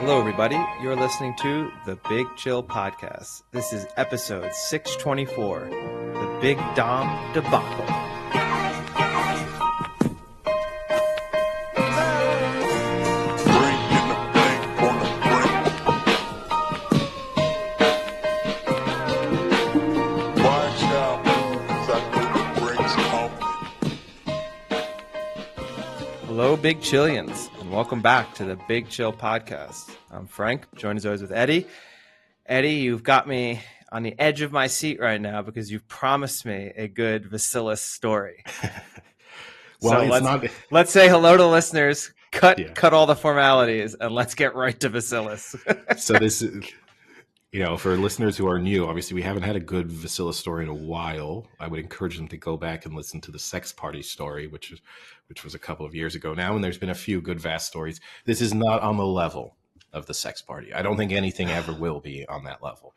Hello, everybody. You're listening to the Big Chill Podcast. This is episode 624, the Big Dom Debacle. Hello, Big Chillians, and welcome back to the Big Chill Podcast. I'm Frank, joined as always with Eddie. Eddie, you've got me on the edge of my seat right now because you've promised me a good Vasilis story. Well, so let's say hello to listeners, cut all the formalities, and let's get right to Vasilis. So this is, for listeners who are new, obviously we haven't had a good Vasilis story in a while. I would encourage them to go back and listen to the sex party story, which was a couple of years ago now, and there's been a few good Vas stories. This is not on the level of the sex party. I don't think anything ever will be on that level.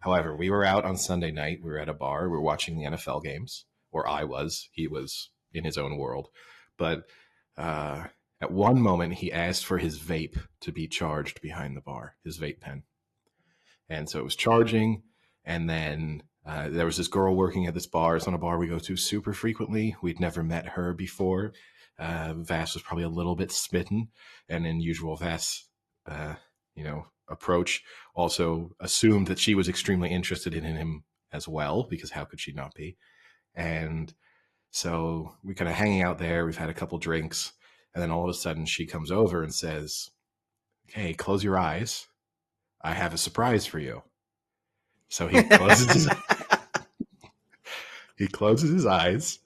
However, we were out on Sunday night. We were at a bar. We were watching the NFL games, or I was. He was in his own world. But at one moment, he asked for his vape to be charged behind the bar, his vape pen. And so it was charging, and then there was this girl working at this bar. It's on a bar we go to super frequently. We'd never met her before. Vas was probably a little bit smitten, and in usual Vas, approach, also assumed that she was extremely interested in him as well, because how could she not be? And so we kind of hanging out there. We've had a couple drinks, and then all of a sudden she comes over and says, "Hey, close your eyes. I have a surprise for you." So he closes his eyes.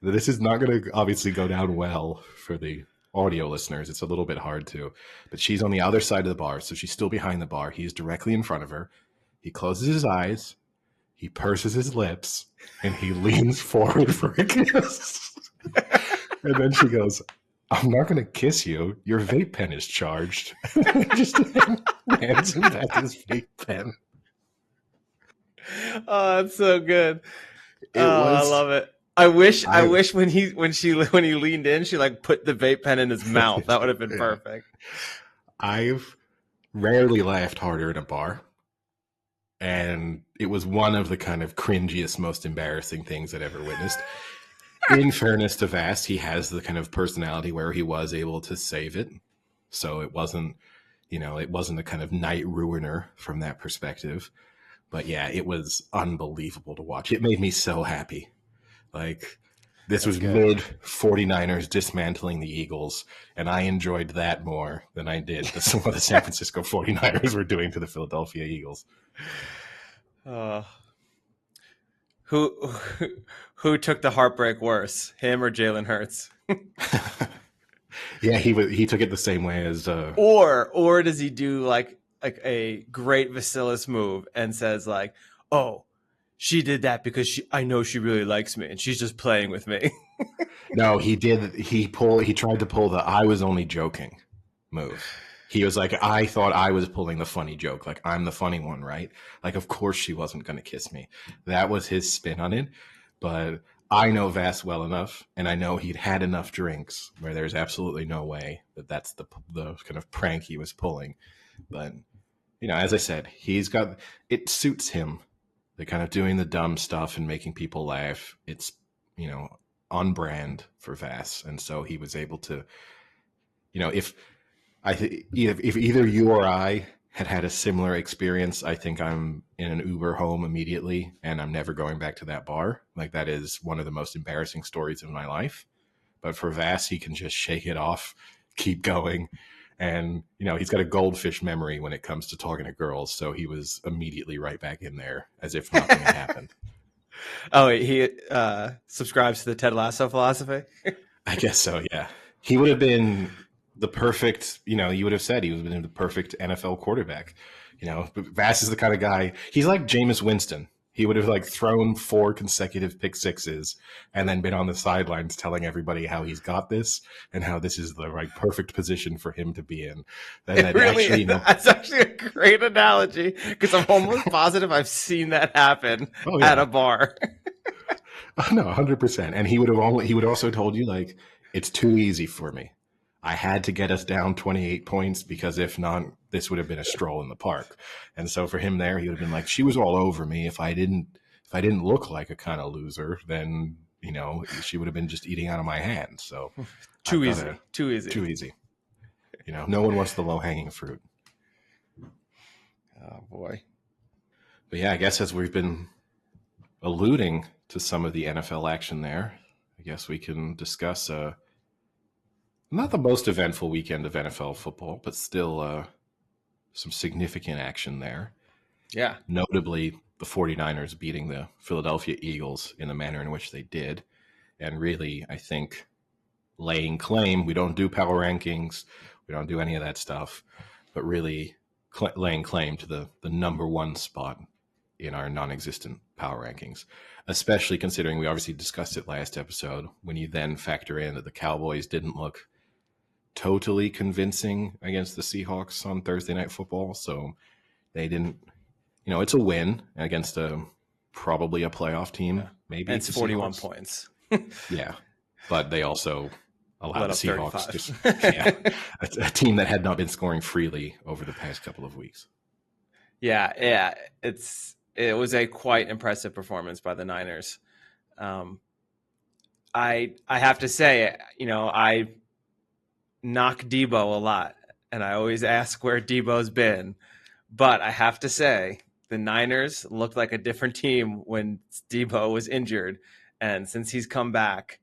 This is not going to obviously go down well for the audio listeners. It's a little bit hard to. But she's on the other side of the bar, so she's still behind the bar. He's directly in front of her. He closes his eyes. He purses his lips, and he leans forward for a kiss. And then she goes, "I'm not going to kiss you. Your vape pen is charged." Just hands him back his vape pen. Oh, that's so good. I love it. I wish when he leaned in, she like put the vape pen in his mouth. That would have been perfect. I've rarely laughed harder in a bar, and it was one of the kind of cringiest, most embarrassing things I'd ever witnessed. In fairness to Vas, he has the kind of personality where he was able to save it, so it wasn't a kind of night ruiner from that perspective. But yeah, it was unbelievable to watch. It made me so happy. Like, this was mid 49ers dismantling the Eagles, and I enjoyed that more than I did what the San Francisco 49ers were doing to the Philadelphia Eagles. Who took the heartbreak worse, him or Jalen Hurts? Yeah, he took it the same way as or does he do like a great Vasilis move and says like, "Oh, she did that because I know she really likes me and she's just playing with me." No, he did. He tried to pull the "I was only joking" move. He was like, "I thought I was pulling the funny joke. Like, I'm the funny one, right? Like, of course she wasn't going to kiss me." That was his spin on it. But I know Vas well enough, and I know he'd had enough drinks where there's absolutely no way that that's the kind of prank he was pulling. But, as I said, it suits him. The kind of doing the dumb stuff and making people laugh. It's, on brand for Vas. And so he was able to, if either you or I had a similar experience, I think I'm in an Uber home immediately and I'm never going back to that bar. Like, that is one of the most embarrassing stories of my life. But for Vas, he can just shake it off, keep going. And, he's got a goldfish memory when it comes to talking to girls. So he was immediately right back in there as if nothing had happened. Oh, he subscribes to the Ted Lasso philosophy? I guess so, yeah. He would have been the perfect, you would have said he would have been the perfect NFL quarterback. Vas is the kind of guy, he's like Jameis Winston. He would have thrown 4 consecutive pick sixes and then been on the sidelines telling everybody how he's got this and how this is the perfect position for him to be in. That's actually a great analogy, because I'm almost positive I've seen that happen at a bar. No, 100%. And he would also told you, it's too easy for me. I had to get us down 28 points because if not, this would have been a stroll in the park. And so for him there, he would have been like, she was all over me. If I didn't look like a kind of loser, then, she would have been just eating out of my hand. So too easy. No one wants the low hanging fruit. Oh boy. But yeah, I guess as we've been alluding to some of the NFL action there, I guess we can discuss not the most eventful weekend of NFL football, but still some significant action there. Yeah. Notably, the 49ers beating the Philadelphia Eagles in the manner in which they did. And really, I think, laying claim, we don't do power rankings, we don't do any of that stuff, but really laying claim to the number one spot in our non-existent power rankings, especially considering we obviously discussed it last episode, when you then factor in that the Cowboys didn't look totally convincing against the Seahawks on Thursday Night Football. So they didn't, it's a win against probably a playoff team, maybe. And it's 41 points. Yeah. But they also allowed the Seahawks a team that had not been scoring freely over the past couple of weeks. Yeah. It was a quite impressive performance by the Niners. I have to say, I knock Debo a lot, and I always ask where Debo's been. But I have to say, the Niners looked like a different team when Debo was injured. And since he's come back,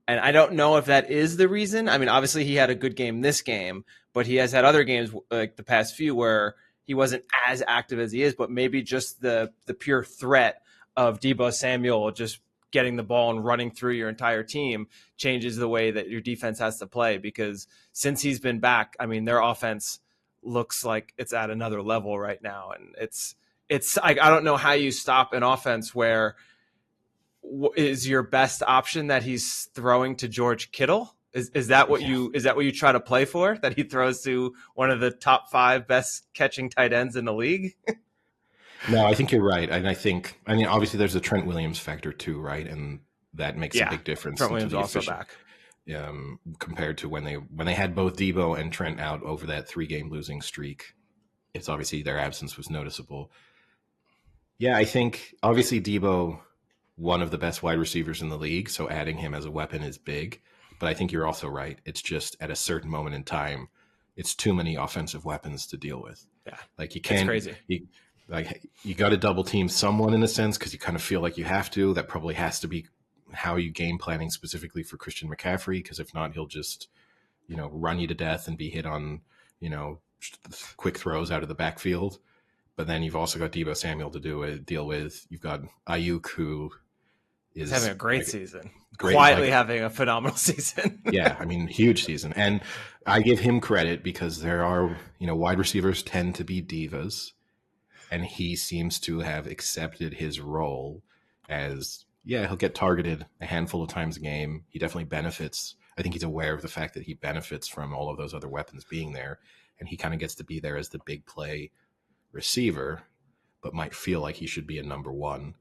and I don't know if that is the reason. I mean, obviously he had a good game this game, but he has had other games like the past few where he wasn't as active as he is, but maybe just the pure threat of Debo Samuel just getting the ball and running through your entire team changes the way that your defense has to play, because since he's been back, I mean, their offense looks like it's at another level right now. And it's I don't know how you stop an offense where is your best option that he's throwing to George Kittle. Is that what you try to play for? That he throws to one of the top 5 best catching tight ends in the league? No, I think you're right. And I mean, obviously there's the Trent Williams factor too, right? And that makes a big difference. Trent Williams also back. Compared to when they had both Debo and Trent out over that 3-game losing streak. It's obviously their absence was noticeable. Yeah, I think obviously Debo, one of the best wide receivers in the league, so adding him as a weapon is big. But I think you're also right. It's just at a certain moment in time, it's too many offensive weapons to deal with. Yeah, like you can't. It's crazy. You got to double team someone in a sense because you kind of feel like you have to. That probably has to be how you game planning specifically for Christian McCaffrey, because if not, he'll just run you to death and be hit on quick throws out of the backfield. But then you've also got Debo Samuel to deal with. You've got Ayuk, who is having a great season. Quietly having a phenomenal season. Yeah, I mean, huge season. And I give him credit because there are, wide receivers tend to be divas. And he seems to have accepted his role as, he'll get targeted a handful of times a game. He definitely benefits. I think he's aware of the fact that he benefits from all of those other weapons being there. And he kind of gets to be there as the big play receiver, but might feel like he should be a number one.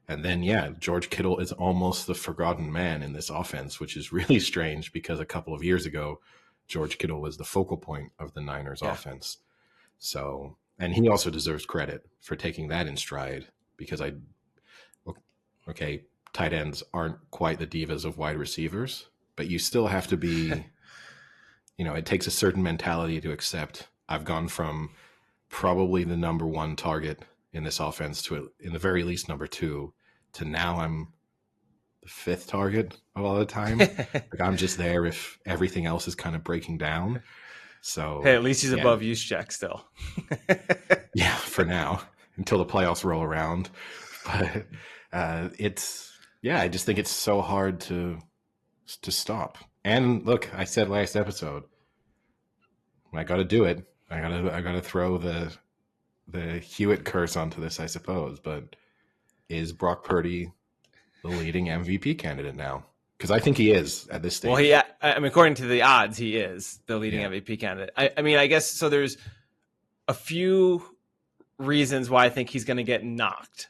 And then, George Kittle is almost the forgotten man in this offense, which is really strange because a couple of years ago, George Kittle was the focal point of the Niners offense. So, and he also deserves credit for taking that in stride because tight ends aren't quite the divas of wide receivers, but you still have to be, it takes a certain mentality to accept I've gone from probably the number one target in this offense to, in the very least, number 2, to now I'm the 5th target a lot of the time. Like I'm just there if everything else is kind of breaking down. So hey, at least he's above use check still. Yeah, for now until the playoffs roll around. But I just think it's so hard to stop. And look, I said last episode, I got to do it. I gotta throw the Hewitt curse onto this, I suppose. But is Brock Purdy the leading MVP candidate now? Because I think he is at this stage. Well, according to the odds, he is the leading MVP candidate. I guess so. There's a few reasons why I think he's going to get knocked.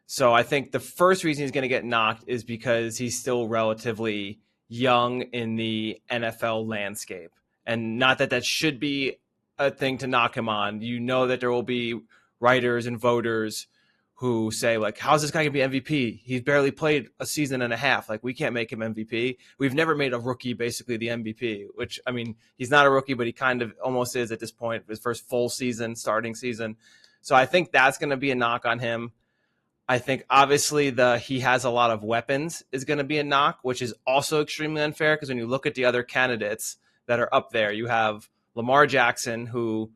So I think the first reason he's going to get knocked is because he's still relatively young in the NFL landscape. And not that that should be a thing to knock him on. You know that there will be writers and voters who say, like, how's this guy going to be MVP? He's barely played a season and a half. Like, we can't make him MVP. We've never made a rookie basically the MVP, which, I mean, he's not a rookie, but he kind of almost is at this point, his first full season, starting season. So I think that's going to be a knock on him. I think obviously he has a lot of weapons is going to be a knock, which is also extremely unfair because when you look at the other candidates that are up there, you have Lamar Jackson, who,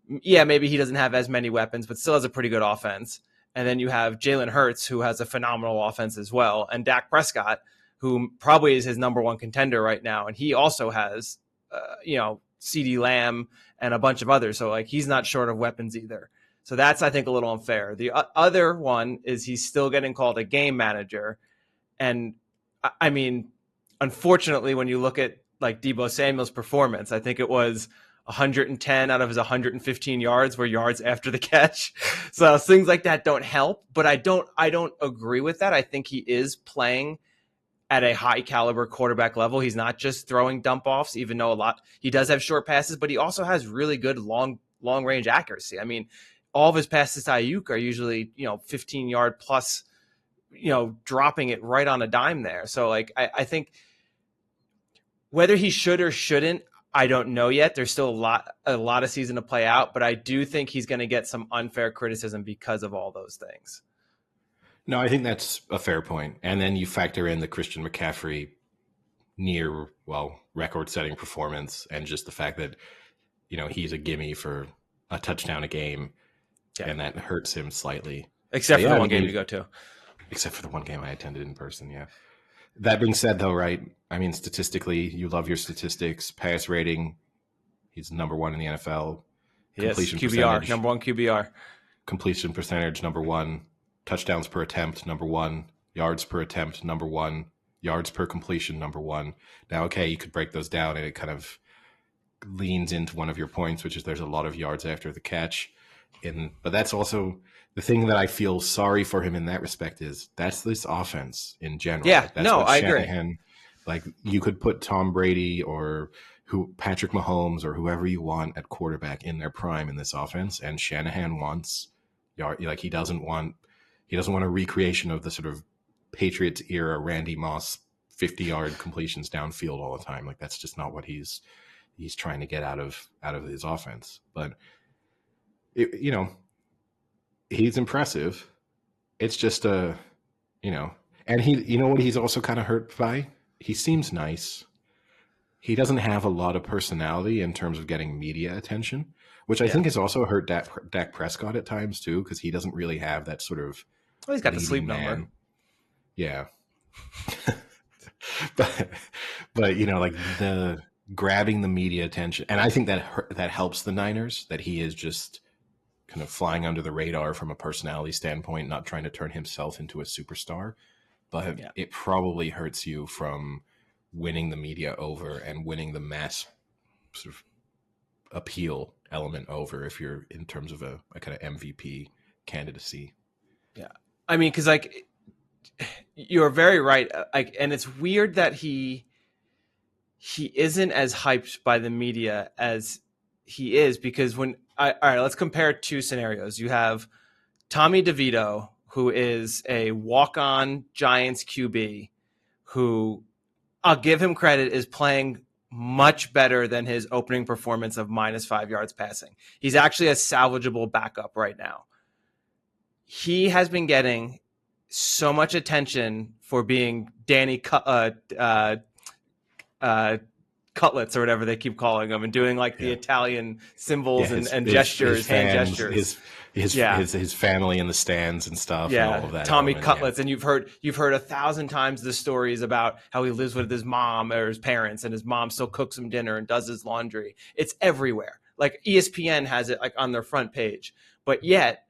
yeah, maybe he doesn't have as many weapons, but still has a pretty good offense. And then you have Jalen Hurts, who has a phenomenal offense as well, and Dak Prescott, who probably is his number one contender right now. And he also has, CeeDee Lamb and a bunch of others. So, like, he's not short of weapons either. So that's, I think, a little unfair. The other one is he's still getting called a game manager. And, I mean, unfortunately, when you look at, like, Deebo Samuel's performance, I think it was 110 out of his 115 yards were yards after the catch. So things like that don't help, but I don't agree with that. I think he is playing at a high caliber quarterback level. He's not just throwing dump offs, even though he does have short passes, but he also has really good long range accuracy. I mean, all of his passes to Ayuk are usually, 15 yard plus, dropping it right on a dime there. So, like, I think whether he should or shouldn't, I don't know yet. There's still a lot of season to play out, but I do think he's going to get some unfair criticism because of all those things. No, I think that's a fair point. And then you factor in the Christian McCaffrey record-setting performance and just the fact that, he's a gimme for a touchdown a game, and that hurts him slightly. Except for the one game you go to. Except for the one game I attended in person, yeah. That being said, though, right, I mean, statistically, you love your statistics. Pass rating, he's number one in the NFL. Completion QBR, number one QBR. Completion percentage, number one. Touchdowns per attempt, number one. Yards per attempt, number one. Yards per completion, number one. Now, okay, you could break those down, and it kind of leans into one of your points, which is there's a lot of yards after the catch. But that's also the thing that I feel sorry for him in that respect is that's this offense in general. Yeah, that's no, I Shanahan, agree. Like, you could put Tom Brady or Patrick Mahomes or whoever you want at quarterback in their prime in this offense, and Shanahan wants yard. Like, he doesn't want a recreation of the sort of Patriots era Randy Moss 50-yard completions downfield all the time. Like, that's just not what he's trying to get out of his offense. But he's impressive. It's just and what he's also kind of hurt by? He seems nice. He doesn't have a lot of personality in terms of getting media attention, which I think has also hurt Dak Prescott at times too, because he doesn't really have that sort of. Well, he's got the sleep number. Yeah. but like the grabbing the media attention, and I think that helps the Niners, that he is just kind of flying under the radar from a personality standpoint, not trying to turn himself into a superstar. But it probably hurts you from winning the media over and winning the mass sort of appeal element over if you're in terms of a kind of MVP candidacy. Yeah. I mean, because, like, you're very right. Like, and it's weird that he isn't as hyped by the media as he is, because all right, let's compare two scenarios. You have Tommy DeVito, who is a walk-on Giants QB, who, I'll give him credit, is playing much better than his opening performance of -5 yards passing. He's actually a salvageable backup right now. He has been getting so much attention for being Danny Cutlets or whatever they keep calling him, and doing like the Italian symbols and gestures, hand gestures. His family in the stands and stuff. Yeah, and all of that Tommy element, Cutlets, and you've heard 1,000 times the stories about how he lives with his mom or his parents, and his mom still cooks him dinner and does his laundry. It's everywhere. Like, ESPN has it like on their front page, but yet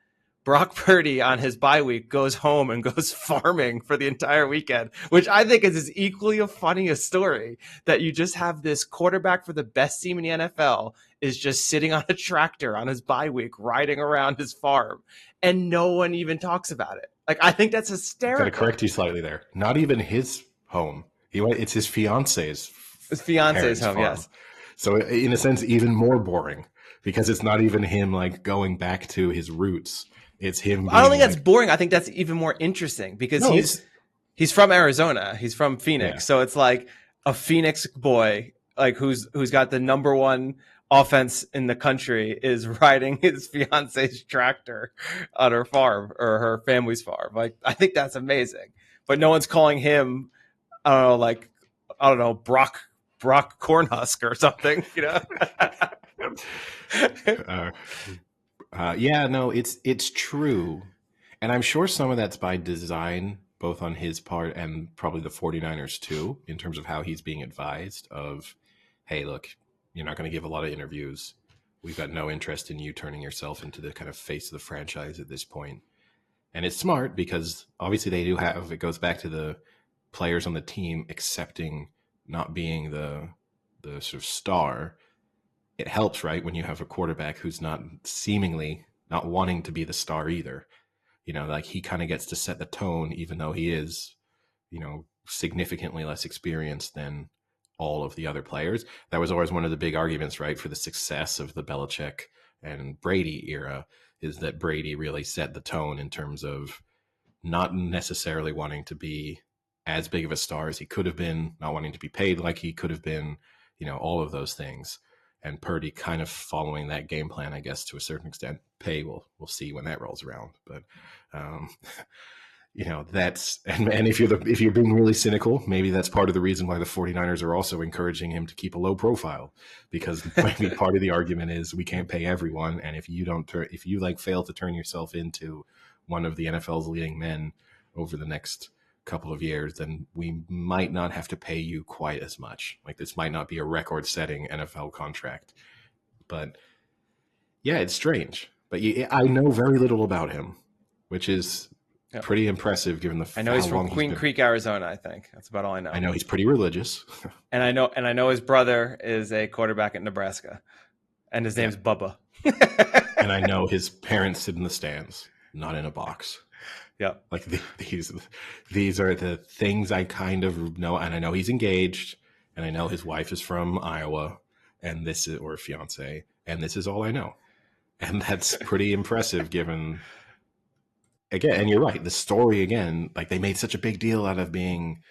Brock Purdy on his bye week goes home and goes farming for the entire weekend, which I think is equally a funniest story, that you just have this quarterback for the best team in the NFL is just sitting on a tractor on his bye week, riding around his farm, and no one even talks about it. Like, I think that's hysterical. Got to correct you slightly there. Not even his home. It's his fiance's. His fiance's home, farm. Yes. So in a sense, even more boring because it's not even him like going back to his roots. It's him. I don't think being that's boring. I think that's even more interesting because no, he's from Arizona. He's from yeah. Phoenix. So it's like a Phoenix boy, like who's got the number one offense in the country, is riding his fiance's tractor on her farm or her family's farm. Like, I think that's amazing. But no one's calling him, I don't know, Brock Cornhusker or something, you know? Yeah, no, it's true. And I'm sure some of that's by design, both on his part and probably the 49ers too, in terms of how he's being advised of, hey, look, you're not going to give a lot of interviews. We've got no interest in you turning yourself into the kind of face of the franchise at this point. And it's smart because obviously they do have, it goes back to the players on the team accepting not being the sort of star. It helps, right, when you have a quarterback who's not seemingly not wanting to be the star either. You know, like he kind of gets to set the tone, even though he is, you know, significantly less experienced than all of the other players. That was always one of the big arguments, right, for the success of the Belichick and Brady era, is that Brady really set the tone in terms of not necessarily wanting to be as big of a star as he could have been, not wanting to be paid like he could have been, you know, all of those things. And Purdy kind of following that game plan, I guess, to a certain extent. Pay, we'll see when that rolls around. But, you know, that's, and if you're being really cynical, maybe that's part of the reason why the 49ers are also encouraging him to keep a low profile, because maybe part of the argument is we can't pay everyone. And if you fail to turn yourself into one of the NFL's leading men over the next couple of years, then we might not have to pay you quite as much. Like, this might not be a record-setting NFL contract. But yeah, it's strange. But I know very little about him, which is pretty impressive given the. I know he's from Queen Creek, Arizona. I think that's about all I know. I know he's pretty religious, and I know his brother is a quarterback at Nebraska, and his name's Bubba. And I know his parents sit in the stands, not in a box. Yeah, like these are the things I kind of know, and I know he's engaged, and I know his wife is from Iowa, and this is, or fiance, and this is all I know, and that's pretty impressive given. Again, and you're right, the story again, like they made such a big deal out of being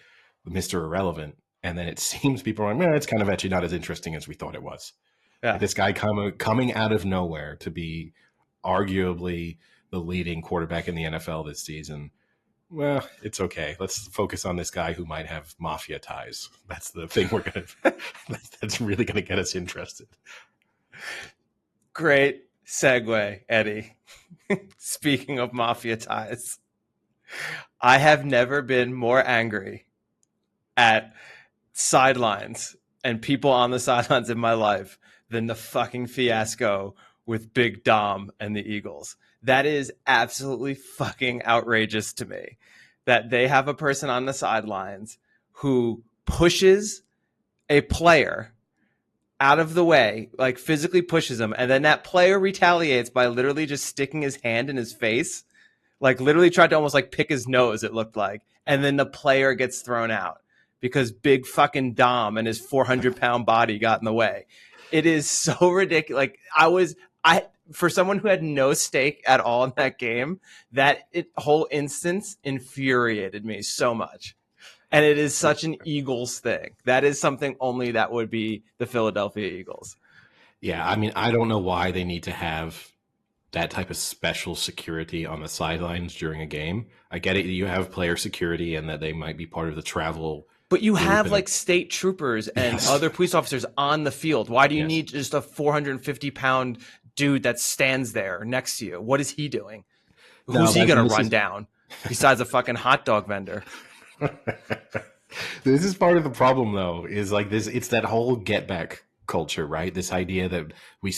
Mr. Irrelevant, and then it seems people are like, man, it's kind of actually not as interesting as we thought it was. Yeah. Like this guy coming out of nowhere to be arguably the leading quarterback in the NFL this season. Well, it's okay. Let's focus on this guy who might have mafia ties. That's the thing that's really going to get us interested. Great segue, Eddie. Speaking of mafia ties, I have never been more angry at sidelines and people on the sidelines in my life than the fucking fiasco with Big Dom and the Eagles. That is absolutely fucking outrageous to me, that they have a person on the sidelines who pushes a player out of the way, like physically pushes him, and then that player retaliates by literally just sticking his hand in his face, like literally tried to almost like pick his nose, it looked like, and then the player gets thrown out because big fucking Dom and his 400-pound body got in the way. It is so ridiculous. Like for someone who had no stake at all in that game, that whole instance infuriated me so much. And it is such an Eagles thing. That is something only that would be the Philadelphia Eagles. Yeah, I mean, I don't know why they need to have that type of special security on the sidelines during a game. I get it. You have player security and that they might be part of the travel. But you have like state troopers and other police officers on the field. Why do you need just a 450-pound dude that stands there next to you? What is he doing? Who's he going to run down besides a fucking hot dog vendor? This is part of the problem, though, is like this. It's that whole get back culture, right? This idea that we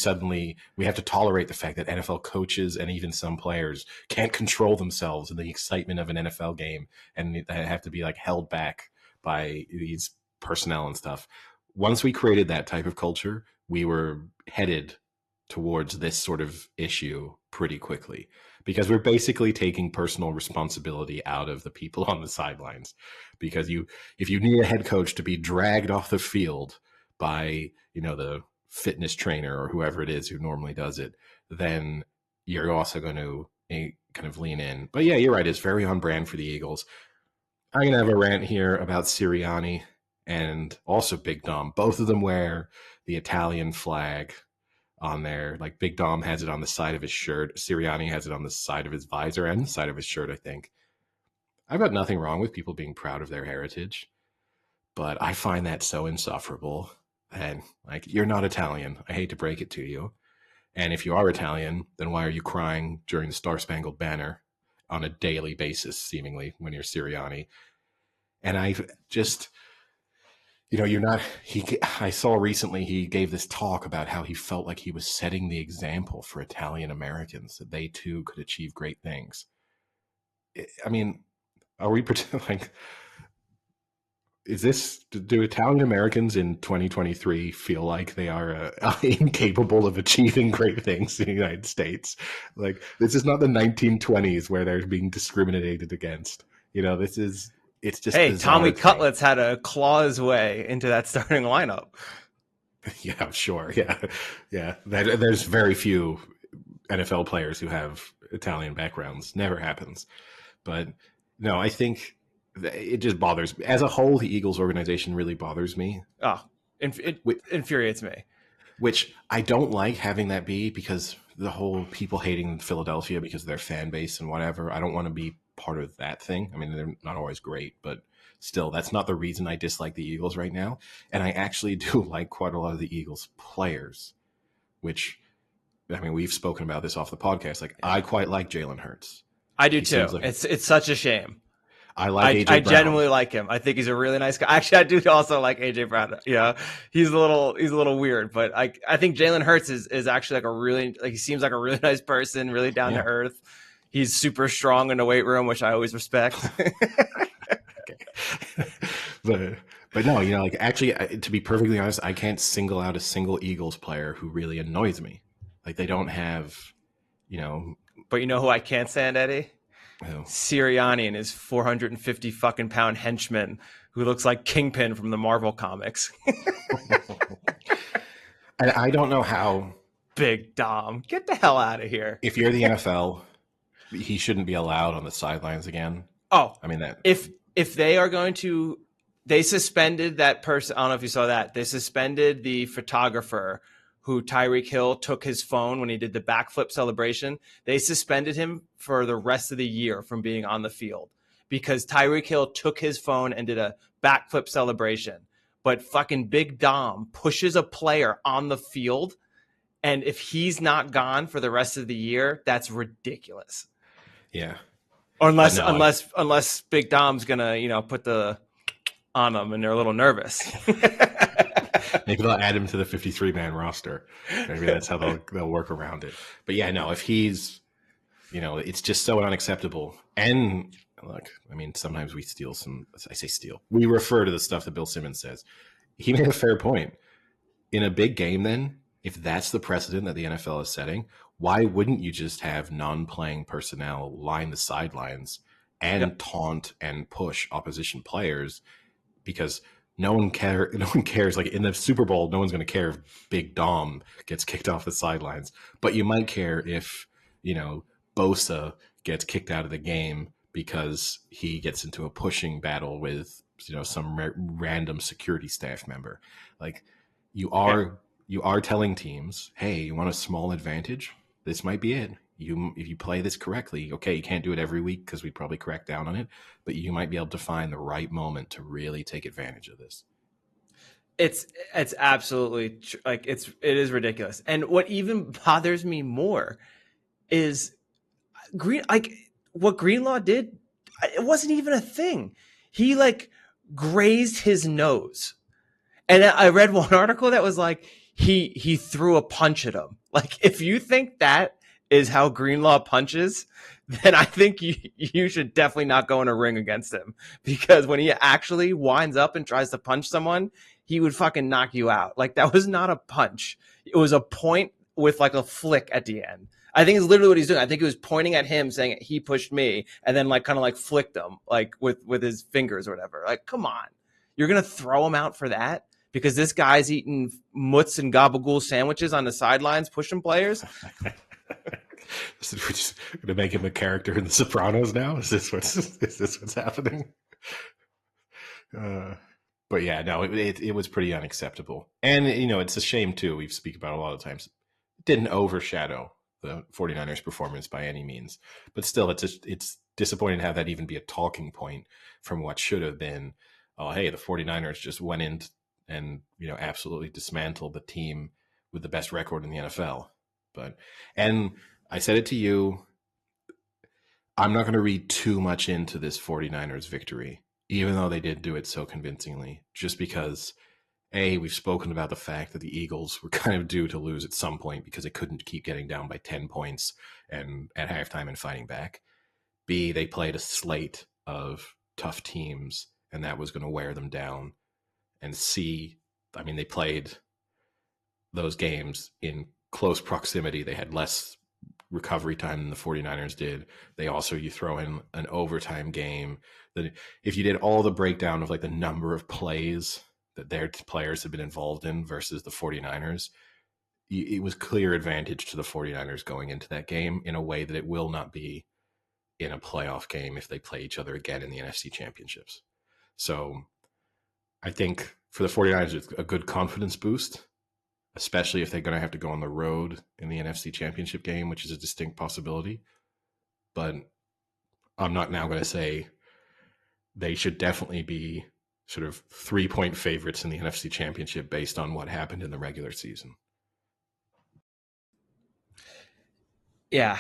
have to tolerate the fact that NFL coaches and even some players can't control themselves in the excitement of an NFL game, and they have to be like held back by these personnel and stuff. Once we created that type of culture, we were headed towards this sort of issue pretty quickly, because we're basically taking personal responsibility out of the people on the sidelines. Because if you need a head coach to be dragged off the field by, the fitness trainer or whoever it is who normally does it, then you're also going to kind of lean in. But yeah, you're right. It's very on brand for the Eagles. I'm going to have a rant here about Sirianni and also Big Dom. Both of them wear the Italian flag on there. Like Big Dom has it on the side of his shirt. Sirianni has it on the side of his visor and the side of his shirt, I think. I've got nothing wrong with people being proud of their heritage, but I find that so insufferable. And like, you're not Italian. I hate to break it to you. And if you are Italian, then why are you crying during the Star-Spangled Banner on a daily basis, seemingly, when you're Sirianni? And I just, you're not, I saw recently he gave this talk about how he felt like he was setting the example for Italian Americans, that they too could achieve great things. I mean, are we like, do Italian Americans in 2023 feel like they are incapable of achieving great things in the United States? Like, this is not the 1920s where they're being discriminated against. It's just, hey, Tommy Cutlets had to claw his way into that starting lineup. Yeah, sure. Yeah. There's very few NFL players who have Italian backgrounds. Never happens. But no, I think it just bothers me. As a whole, the Eagles organization really bothers me. Oh, it infuriates me. Which I don't like having that be, because the whole people hating Philadelphia because of their fan base and whatever. I don't want to be part of that thing. I mean, they're not always great, but still, that's not the reason I dislike the Eagles right now. And I actually do like quite a lot of the Eagles players, which, I mean, we've spoken about this off the podcast. Like, I quite like Jalen Hurts. I do too. Like, it's such a shame. I like AJ Brown. I genuinely like him. I think he's a really nice guy. Actually, I do also like AJ Brown. Yeah, he's a little weird, but I think Jalen Hurts is actually he seems like a really nice person, really down to earth. He's super strong in the weight room, which I always respect. But no, like, actually, to be perfectly honest, I can't single out a single Eagles player who really annoys me. Like, they don't have, But you know who I can't stand, Eddie? Who? Sirianni and his 450 fucking pound henchman who looks like Kingpin from the Marvel comics. And I don't know how. Big Dom, get the hell out of here. If you're the NFL, he shouldn't be allowed on the sidelines again. Oh, I mean, that if they are going to, they suspended that person. I don't know if you saw that. They suspended the photographer who Tyreek Hill took his phone when he did the backflip celebration. They suspended him for the rest of the year from being on the field because Tyreek Hill took his phone and did a backflip celebration. But fucking Big Dom pushes a player on the field, and if he's not gone for the rest of the year, that's ridiculous. Yeah. Unless Big Dom's gonna, put the on them and they're a little nervous. Maybe they'll add him to the 53-man roster. Maybe that's how they'll work around it. But yeah, no, if he's, it's just so unacceptable. And look, I mean, sometimes we steal I say steal. We refer to the stuff that Bill Simmons says. He made a fair point. In a big game, then, if that's the precedent that the NFL is setting, why wouldn't you just have non-playing personnel line the sidelines and taunt and push opposition players? Because no one cares. Like, in the Super Bowl, no one's going to care if Big Dom gets kicked off the sidelines. But you might care if, Bosa gets kicked out of the game because he gets into a pushing battle with, some random security staff member. Like, you are telling teams, hey, you want a small advantage? This might be it. If you play this correctly, okay, you can't do it every week because we'd probably crack down on it, but you might be able to find the right moment to really take advantage of this. It's absolutely it is ridiculous. And what even bothers me more is what Greenlaw did. It wasn't even a thing. He grazed his nose, and I read one article that was like he threw a punch at him. Like, if you think that is how Greenlaw punches, then I think you should definitely not go in a ring against him, because when he actually winds up and tries to punch someone, he would fucking knock you out. Like, that was not a punch. It was a point with a flick at the end. I think it's literally what he's doing. I think he was pointing at him saying he pushed me, and then kind of flicked him with his fingers or whatever. Like, come on. You're going to throw him out for that? because this guy's eating mutts and gabagool sandwiches on the sidelines, pushing players. We're just going to make him a character in The Sopranos now? Is this what's happening? But yeah, no, it was pretty unacceptable. And, it's a shame, too. We speak about it a lot of times. It didn't overshadow the 49ers performance by any means. But still, it's disappointing to have that even be a talking point from what should have been, oh, hey, the 49ers just went in and, absolutely dismantled the team with the best record in the NFL. And I said it to you, I'm not going to read too much into this 49ers victory, even though they did do it so convincingly, just because, A, we've spoken about the fact that the Eagles were kind of due to lose at some point because they couldn't keep getting down by 10 points and at halftime and fighting back. B, they played a slate of tough teams, and that was going to wear them down. And C, they played those games in close proximity. They had less recovery time than the 49ers did. You throw in an overtime game. That if you did all the breakdown of like the number of plays that their players have been involved in versus the 49ers, it was clear advantage to the 49ers going into that game in a way that it will not be in a playoff game if they play each other again in the NFC championships. So I think for the 49ers, it's a good confidence boost, especially if they're going to have to go on the road in the NFC championship game, which is a distinct possibility. But I'm not now going to say they should definitely be sort of 3-point favorites in the NFC championship based on what happened in the regular season. Yeah,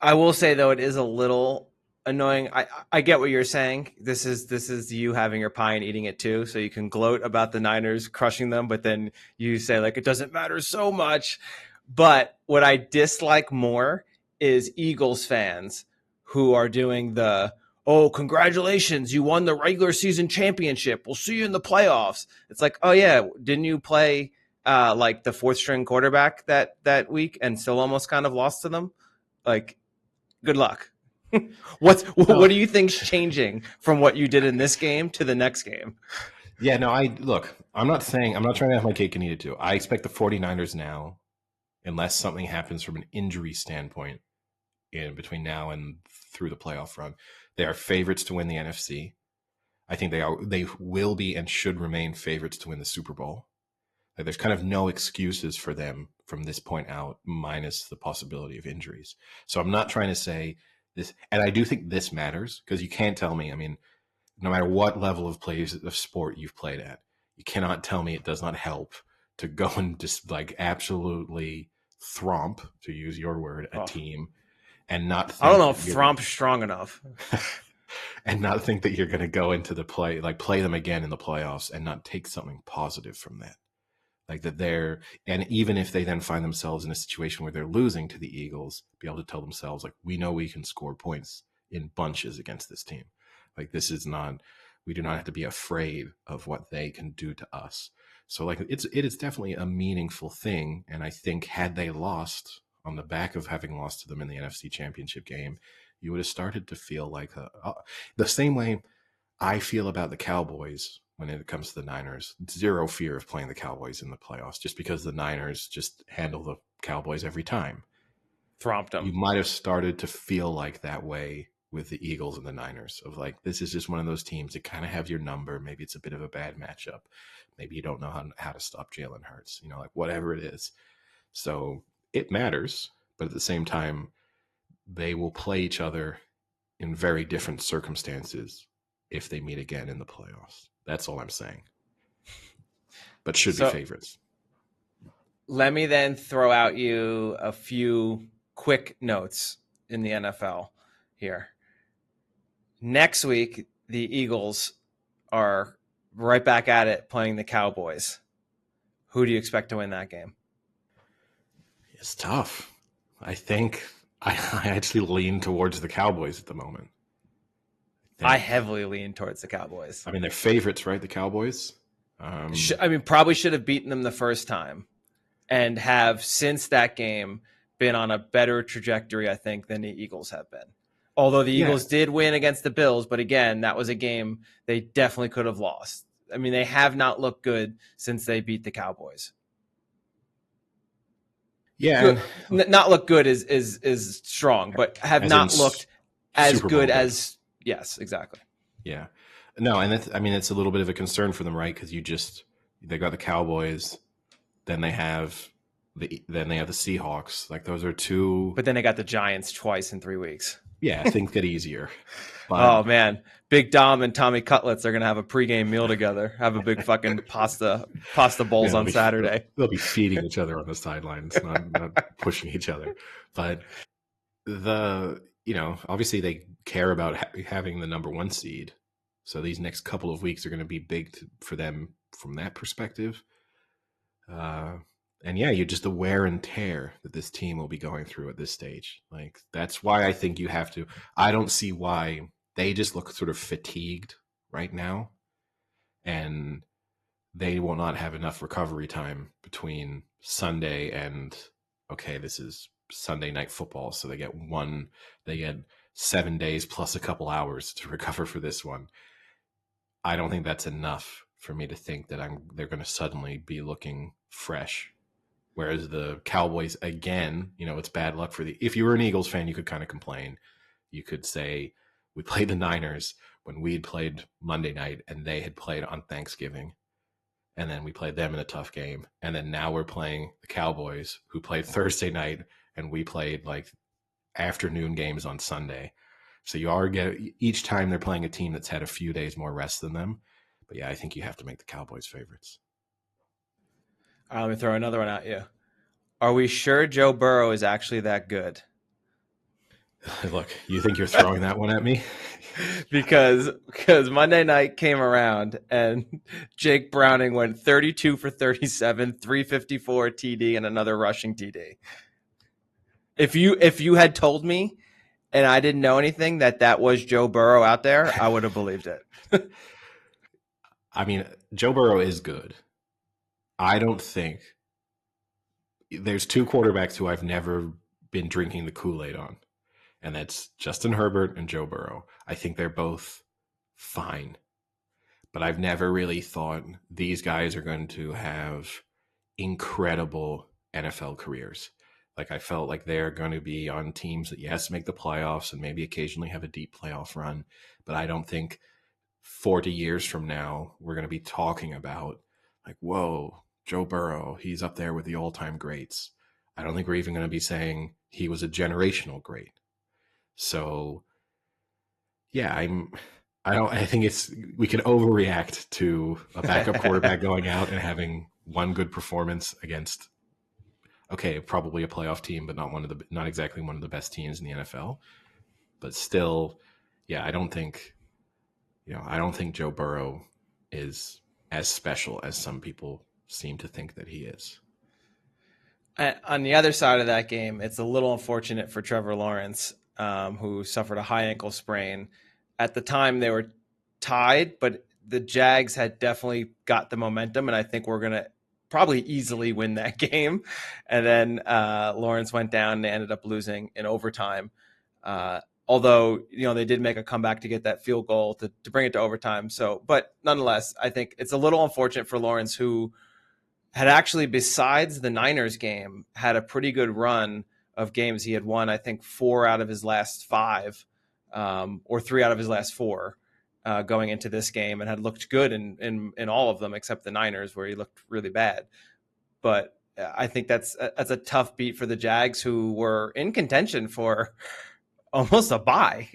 I will say though, it is a little annoying. I get what you're saying. This is you having your pie and eating it too, so you can gloat about the Niners crushing them, but then you say like it doesn't matter so much. But what I dislike more is Eagles fans who are doing the, oh, congratulations, you won the regular season championship, we'll see you in the playoffs. It's like, oh yeah, didn't you play like the fourth string quarterback that week and still almost kind of lost to them? Like, good luck. What do you think's changing from what you did in this game to the next game? Yeah, no, I'm not trying to have my cake and eat it too. I expect the 49ers now, unless something happens from an injury standpoint in between now and through the playoff run, they are favorites to win the NFC. I think they will be and should remain favorites to win the Super Bowl. Like, there's kind of no excuses for them from this point out, minus the possibility of injuries. So I'm not trying to say this, and I do think this matters, because you can't tell me, no matter what level of plays of sport you've played at, you cannot tell me it does not help to go and just like absolutely thromp, to use your word, a team, and not think, I don't know if thromp's strong enough. And not think that you're going to go into the play them again in the playoffs and not take something positive from that. Like that and even if they then find themselves in a situation where they're losing to the Eagles, be able to tell themselves, like, we know we can score points in bunches against this team. Like, we do not have to be afraid of what they can do to us. So like, it is definitely a meaningful thing. And I think had they lost on the back of having lost to them in the NFC championship game, you would have started to feel like the same way I feel about the Cowboys when it comes to the Niners. Zero fear of playing the Cowboys in the playoffs, just because the Niners just handle the Cowboys every time. Thromped them. You might have started to feel like that way with the Eagles and the Niners, of like, this is just one of those teams that kind of have your number. Maybe it's a bit of a bad matchup. Maybe you don't know how to stop Jalen Hurts, like whatever it is. So it matters, but at the same time, they will play each other in very different circumstances if they meet again in the playoffs. That's all I'm saying. But should be favorites. Let me then throw out you a few quick notes in the NFL here. Next week, the Eagles are right back at it playing the Cowboys. Who do you expect to win that game? It's tough. I think I actually lean towards the Cowboys at the moment. I heavily lean towards the Cowboys. They're favorites, right? The Cowboys. Probably should have beaten them the first time, and have since that game been on a better trajectory, I think, than the Eagles have been. Although the Eagles did win against the Bills, but again, that was a game they definitely could have lost. I mean, they have not looked good since they beat the Cowboys. Yeah, Good, not look good is strong, but have not looked as Super Bowl good as yes, exactly. Yeah, no, and it's a little bit of a concern for them, right? Because they got the Cowboys, then they have the Seahawks. Like those are two. But then they got the Giants twice in 3 weeks. Yeah, things get easier. But, oh man, Big Dom and Tommy Cutlets are gonna have a pregame meal together. Have a big fucking pasta bowls on Saturday. They'll be feeding each other on the sidelines, not pushing each other. But obviously they care about having the number 1 seed. So these next couple of weeks are going to be big for them from that perspective. And yeah, you're just the wear and tear that this team will be going through at this stage. Like, that's why I think you have to. I don't see why they just look sort of fatigued right now. And they will not have enough recovery time between Sunday and, okay, this is Sunday Night Football. So they get 7 days plus a couple hours to recover for this one. I don't think that's enough for me to think that they're going to suddenly be looking fresh. Whereas the Cowboys, again, it's bad luck if you were an Eagles fan, you could kind of complain. You could say, we played the Niners when we'd played Monday night and they had played on Thanksgiving. And then we played them in a tough game. And then now we're playing the Cowboys, who played Thursday night, and we played like afternoon games on Sunday. So each time they're playing a team that's had a few days more rest than them. But yeah, I think you have to make the Cowboys favorites. All right, let me throw another one at you. Are we sure Joe Burrow is actually that good? Look, you think you're throwing that one at me? because Monday night came around and Jake Browning went 32 for 37, 354 TD, and another rushing TD. If you had told me and I didn't know anything that was Joe Burrow out there, I would have believed it. I mean, Joe Burrow is good. I don't think there's 2 quarterbacks who I've never been drinking the Kool-Aid on, and that's Justin Herbert and Joe Burrow. I think they're both fine, but I've never really thought these guys are going to have incredible NFL careers. Like, I felt like they're going to be on teams that, yes, make the playoffs and maybe occasionally have a deep playoff run, but I don't think 40 years from now we're going to be talking about like, whoa, Joe Burrow, he's up there with the all-time greats. I don't think we're even going to be saying he was a generational great. So, yeah, I think we can overreact to a backup quarterback going out and having one good performance against, okay, probably a playoff team, but not exactly one of the best teams in the NFL. But still, yeah, I don't think Joe Burrow is as special as some people seem to think that he is. On the other side of that game, it's a little unfortunate for Trevor Lawrence, who suffered a high ankle sprain. At the time, they were tied, but the Jags had definitely got the momentum, and I think we're going to probably easily win that game. And then Lawrence went down and they ended up losing in overtime. Although, they did make a comeback to get that field goal to bring it to overtime. So, but nonetheless, I think it's a little unfortunate for Lawrence, who had actually, besides the Niners game, had a pretty good run of games. He had won, I think, 4 out of his last 5, or 3 out of his last 4 going into this game, and had looked good in all of them except the Niners, where he looked really bad. But I think that's a tough beat for the Jags, who were in contention for almost a bye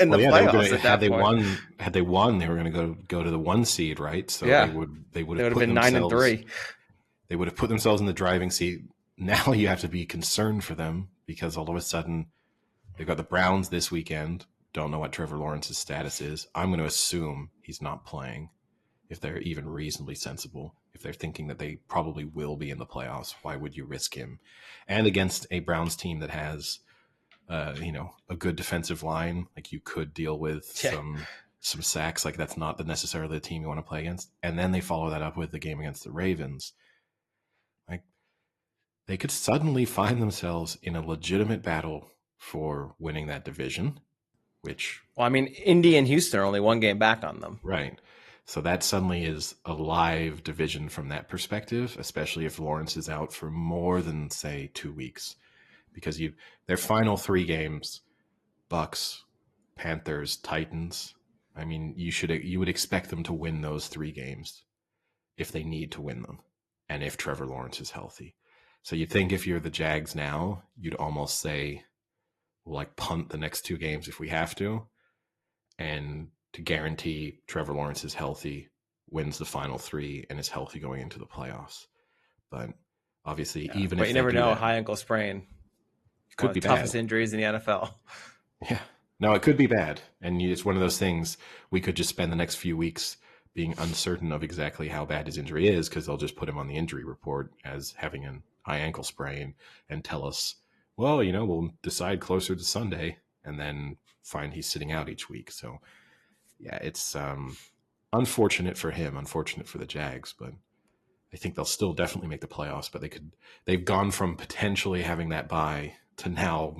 in the playoffs. Had they won, they were going to go to the 1 seed, right? So yeah. they would have been 9-3. They would have put themselves in the driving seat. Now you have to be concerned for them, because all of a sudden they've got the Browns this weekend. Don't know what Trevor Lawrence's status is. I'm going to assume he's not playing, if they're even reasonably sensible. If they're thinking that they probably will be in the playoffs, why would you risk him? And against a Browns team that has a good defensive line, like, you could deal with some sacks. Like, that's not necessarily the team you want to play against. And then they follow that up with the game against the Ravens. Like, they could suddenly find themselves in a legitimate battle for winning that division, which... Well, I mean, Indy and Houston are only 1 game back on them. Right. So that suddenly is a live division from that perspective, especially if Lawrence is out for more than, say, 2 weeks. Because their final 3 games, Bucks, Panthers, Titans, I mean, you would expect them to win those 3 games if they need to win them and if Trevor Lawrence is healthy. So you'd think if you're the Jags now, you'd almost say, we'll like punt the next 2 games if we have to, and to guarantee Trevor Lawrence is healthy, wins the final 3, and is healthy going into the playoffs. But obviously, even but if you they never do know, that, high ankle sprain, could one of be the bad. toughest injuries in the NFL. Yeah. No, it could be bad. And it's one of those things we could just spend the next few weeks being uncertain of exactly how bad his injury is because they'll just put him on the injury report as having a high ankle sprain and tell us, well, we'll decide closer to Sunday and then find he's sitting out each week. So, yeah, it's unfortunate for him, unfortunate for the Jags, but I think they'll still definitely make the playoffs, but they've gone from potentially having that bye to now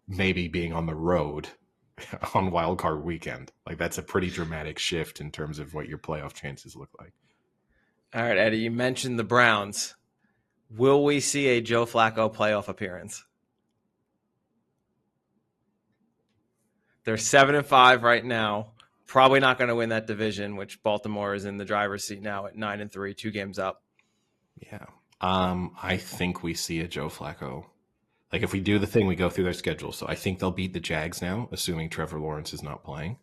maybe being on the road on wild card weekend. Like that's a pretty dramatic shift in terms of what your playoff chances look like. All right, Eddie, you mentioned the Browns. Will we see a Joe Flacco playoff appearance? They're 7-5 right now. Probably not going to win that division, which Baltimore is in the driver's seat now at 9-3, 2 games up. Yeah. I think we see a Joe Flacco. Like if we do the thing, we go through their schedule. So I think they'll beat the Jags now, assuming Trevor Lawrence is not playing.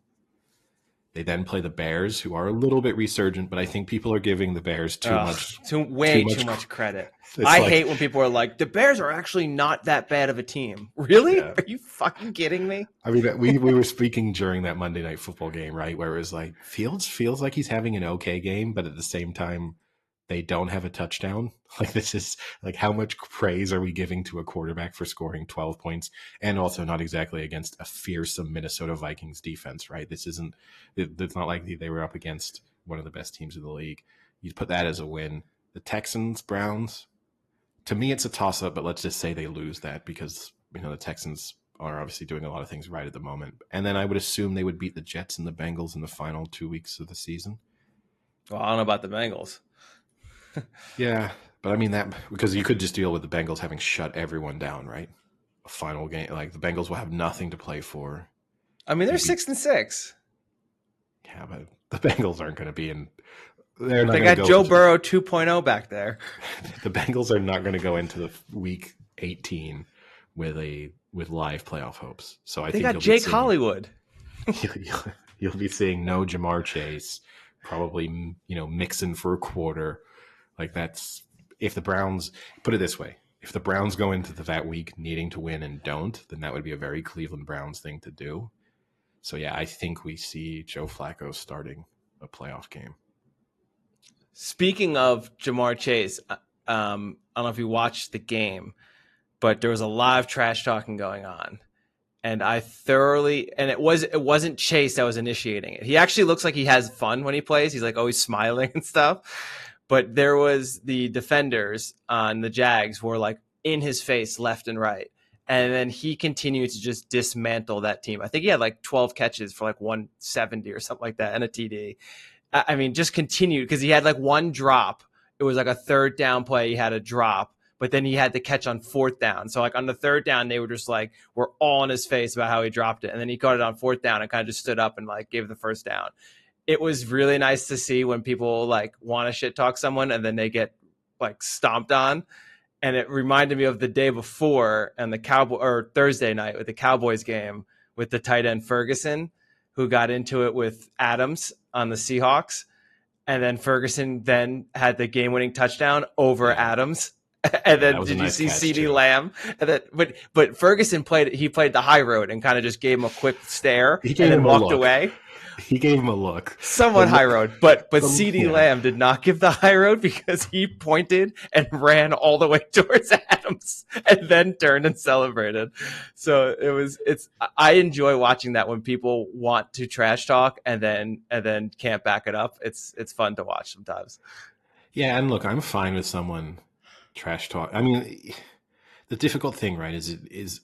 They then play the Bears, who are a little bit resurgent, but I think people are giving the Bears too much credit. I hate when people are like, the Bears are actually not that bad of a team. Really? Yeah. Are you fucking kidding me? I mean, we were speaking during that Monday Night Football game, right, where it was like, Fields feels like he's having an okay game, but at the same time, they don't have a touchdown. Like this is like how much praise are we giving to a quarterback for scoring 12 points and also not exactly against a fearsome Minnesota Vikings defense, right? It's not like they were up against one of the best teams in the league. You put that as a win. The Texans, Browns, to me it's a toss up, but let's just say they lose that because the Texans are obviously doing a lot of things right at the moment. And then I would assume they would beat the Jets and the Bengals in the final 2 weeks of the season. Well, I don't know about the Bengals. Yeah, but I mean that because you could just deal with the Bengals having shut everyone down, right? A final game, like the Bengals will have nothing to play for. I mean, they're 6-6. Yeah, but the Bengals aren't going to be in. They got Joe Burrow 2.0 back there. The Bengals are not going to go into the week 18 with live playoff hopes. So I think they got Jake Hollywood. You'll be seeing no Jamar Chase, probably Mixon for a quarter. Like that's if the Browns put it this way, if the Browns go into that week needing to win and don't, then that would be a very Cleveland Browns thing to do. So yeah, I think we see Joe Flacco starting a playoff game. Speaking of Jamar Chase, I don't know if you watched the game, but there was a lot of trash talking going on. And it wasn't Chase that was initiating it. He actually looks like he has fun when he plays. He's like always smiling and stuff. But there was the defenders on the Jags were like in his face left and right. And then he continued to just dismantle that team. I think he had like 12 catches for like 170 or something like that and a TD. I mean, just continued because he had like one drop. It was like a 3rd down play. He had a drop, but then he had to catch on 4th down. So like on the 3rd down, they were just like, were all in his face about how he dropped it. And then he caught it on 4th down and kind of just stood up and like gave the 1st down. It was really nice to see when people like want to shit talk someone and then they get like stomped on. And it reminded me of the day before and Thursday night with the Cowboys game with the tight end Ferguson, who got into it with Adams on the Seahawks. And then Ferguson then had the game-winning touchdown over Adams. And then did you see CeeDee Lamb? And then, but Ferguson played the high road and kind of just gave him a quick stare and then walked away. He gave him a look. Somewhat high road, but CeeDee Lamb did not give the high road because he pointed and ran all the way towards Adams and then turned and celebrated. So I enjoy watching that when people want to trash talk and then can't back it up. It's fun to watch sometimes. Yeah, and look, I'm fine with someone trash talk. I mean, the difficult thing, right, is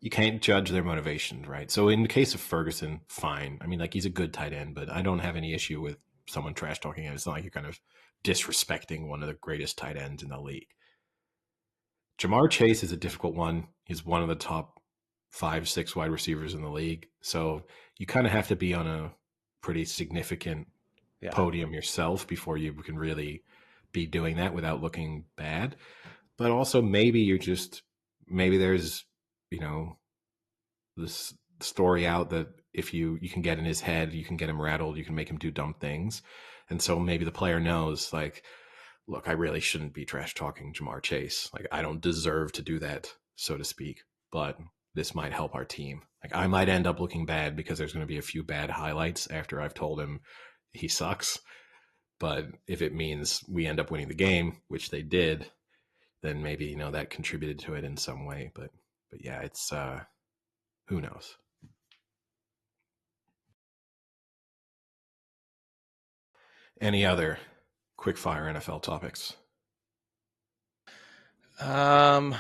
you can't judge their motivations, right? So in the case of Ferguson, fine. I mean, like, he's a good tight end, but I don't have any issue with someone trash talking him. It's not like you're kind of disrespecting one of the greatest tight ends in the league. Jamar Chase is a difficult one. He's one of the top 5, 6 wide receivers in the league. So you kind of have to be on a pretty significant podium yourself before you can really be doing that without looking bad. But also maybe there's, this story out that if you can get in his head, you can get him rattled, you can make him do dumb things. And so maybe the player knows, like, look, I really shouldn't be trash talking Jamar Chase. Like, I don't deserve to do that, so to speak, but this might help our team. Like, I might end up looking bad because there's going to be a few bad highlights after I've told him he sucks. But if it means we end up winning the game, which they did, then maybe, that contributed to it in some way. But yeah, it's, who knows? Any other quick fire NFL topics? I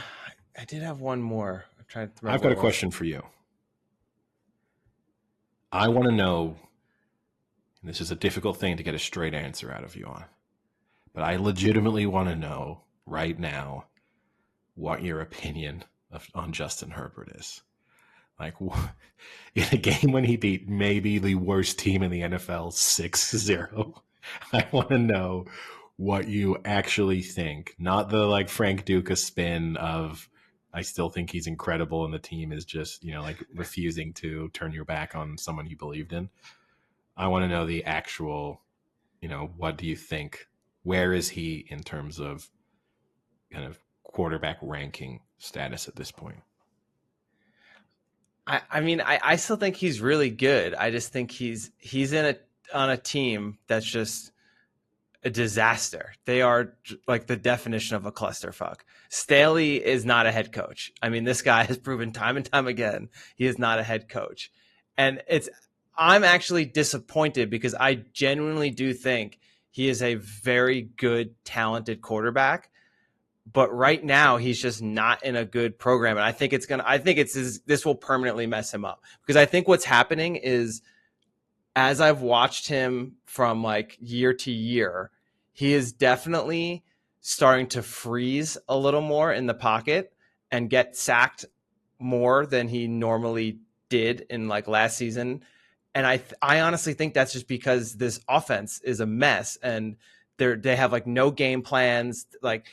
did have one more. I'm trying to remember. I've got a question for you. I want to know, and this is a difficult thing to get a straight answer out of you on, but I legitimately want to know right now what your opinion on Justin Herbert is. Like, in a game when he beat maybe the worst team in the NFL 6-0, I want to know what you actually think. Not the, like, Frank Duca spin of, I still think he's incredible and the team is just, refusing to turn your back on someone you believed in. I want to know the actual, what do you think? Where is he in terms of kind of quarterback ranking status at this point? I mean, I still think he's really good. I just think he's on a team that's just a disaster. They are like the definition of a clusterfuck. Staley is not a head coach. I mean, this guy has proven time and time again he is not a head coach. And I'm actually disappointed because I genuinely do think he is a very good, talented quarterback. But right now he's just not in a good program. And I think this will permanently mess him up, because I think what's happening is, as I've watched him from like year to year, he is definitely starting to freeze a little more in the pocket and get sacked more than he normally did in like last season. And I honestly think that's just because this offense is a mess and they have like no game plans. Like,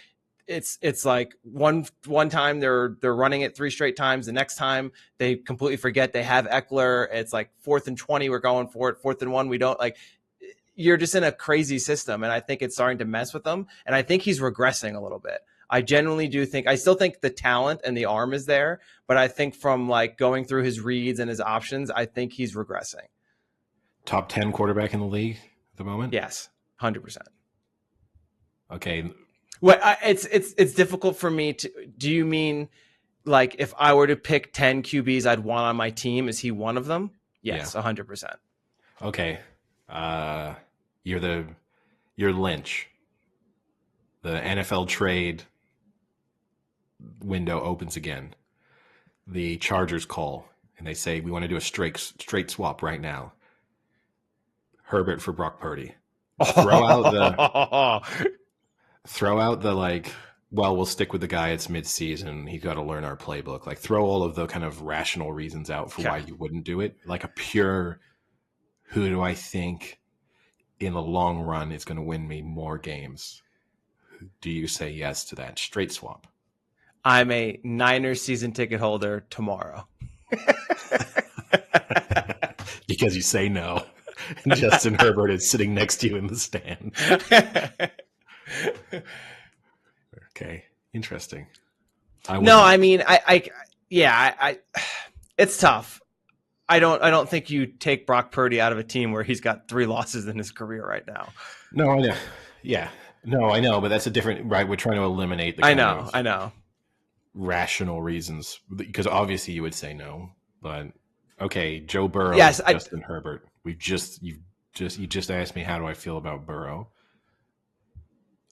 it's like one time they're running it 3 straight times. The next time they completely forget they have Eckler. It's like 4th and 20, we're going for it. 4th and 1, we don't. Like, you're just in a crazy system, and I think it's starting to mess with them. And I think he's regressing a little bit. I genuinely do think, I still think the talent and the arm is there, but I think from like going through his reads and his options, I think he's regressing. Top 10 quarterback in the league at the moment? Yes, 100%. Okay. Well, it's difficult for me to. Do you mean like if I were to pick 10 QBs I'd want on my team, is he one of them? Yes, 100%. Okay. You're Lynch. The NFL trade window opens again. The Chargers call and they say, we want to do a straight swap right now. Herbert for Brock Purdy. Throw out the like, well, we'll stick with the guy. It's mid-season. He's got to learn our playbook. Like, throw all of the kind of rational reasons out for why you wouldn't do it. Like a pure, who do I think in the long run is going to win me more games? Do you say yes to that straight swap? I'm a Niners season ticket holder tomorrow. Because you say no. And Justin Herbert is sitting next to you in the stand. Okay, interesting. It's tough. I don't think you take Brock Purdy out of a team where he's got 3 losses in his career right now. No, I know. Yeah, no, I know, but that's a different, right? We're trying to eliminate the I know rational reasons, because obviously you would say no, but okay, Joe Burrow, Justin Herbert. You just asked me how do I feel about Burrow.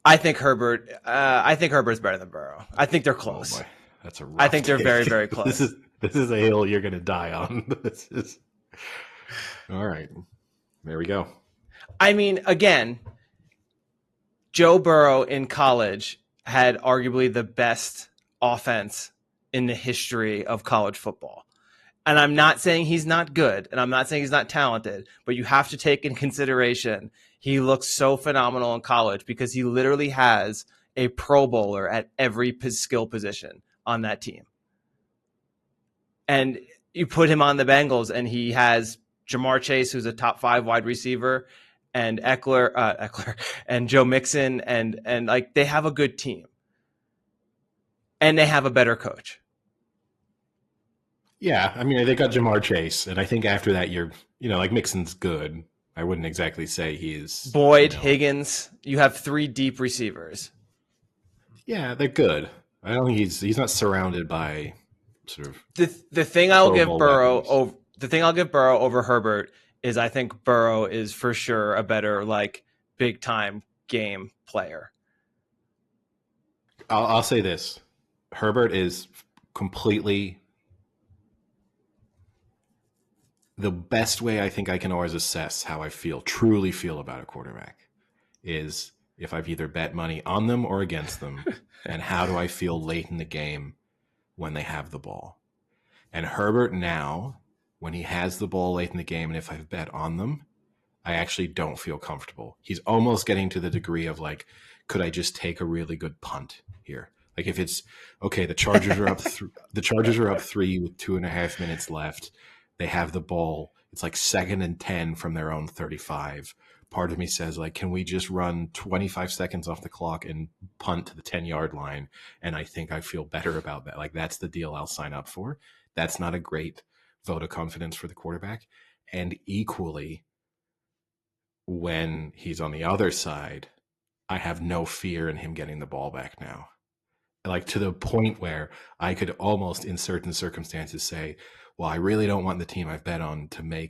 I think Herbert's better than Burrow. I think they're close. Oh boy. That's a rough I think they're take. very, very close. This is a hill you're going to die on. This is all right. There we go. I mean, again, Joe Burrow in college had arguably the best offense in the history of college football. And I'm not saying he's not good, and I'm not saying he's not talented, but you have to take in consideration he looks so phenomenal in college because he literally has a Pro Bowler at every skill position on that team. And you put him on the Bengals, and he has Jamar Chase, who's a top 5 wide receiver, and Eckler and Joe Mixon, and like they have a good team. And they have a better coach. Yeah, I mean, they got Jamar Chase, and I think after that, like Mixon's good. I wouldn't exactly say he's Boyd, Higgins. You have 3 deep receivers. Yeah, they're good. I don't think he's not surrounded by sort of the thing I'll give Burrow over the thing I'll give Burrow over Herbert is I think Burrow is for sure a better like big time game player. I'll say this: Herbert is completely. The best way I think I can always assess how I truly feel about a quarterback is if I've either bet money on them or against them, and how do I feel late in the game when they have the ball. And Herbert now, when he has the ball late in the game, and if I've bet on them, I actually don't feel comfortable. He's almost getting to the degree of like, could I just take a really good punt here? Like if it's okay, the Chargers are up. The Chargers are up 3 with 2.5 minutes left. They have the ball. It's like 2nd and 10 from their own 35. Part of me says, like, can we just run 25 seconds off the clock and punt to the 10-yard line? And I think I feel better about that. Like, that's the deal I'll sign up for. That's not a great vote of confidence for the quarterback. And equally, when he's on the other side, I have no fear in him getting the ball back now. Like, to the point where I could almost, in certain circumstances, say, well, I really don't want the team I've bet on to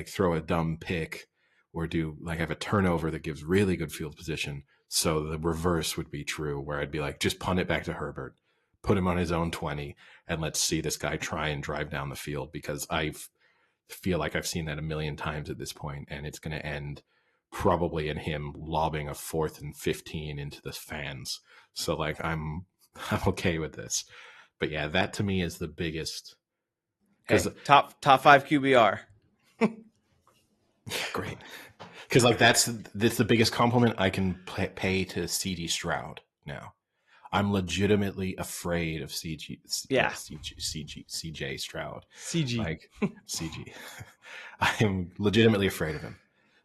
throw a dumb pick or have a turnover that gives really good field position. So the reverse would be true, where I'd be like, just punt it back to Herbert, put him on his own 20, and let's see this guy try and drive down the field, because I feel like I've seen that a million times at this point, and it's going to end probably in him lobbing a 4th and 15 into the fans. So like I'm okay with this. But yeah, that to me is the biggest. Because top 5 QBR. Great. Because like that's the biggest compliment I can pay to CD Stroud now. I'm legitimately afraid of CJ Stroud. CG. Like CG. I am legitimately afraid of him.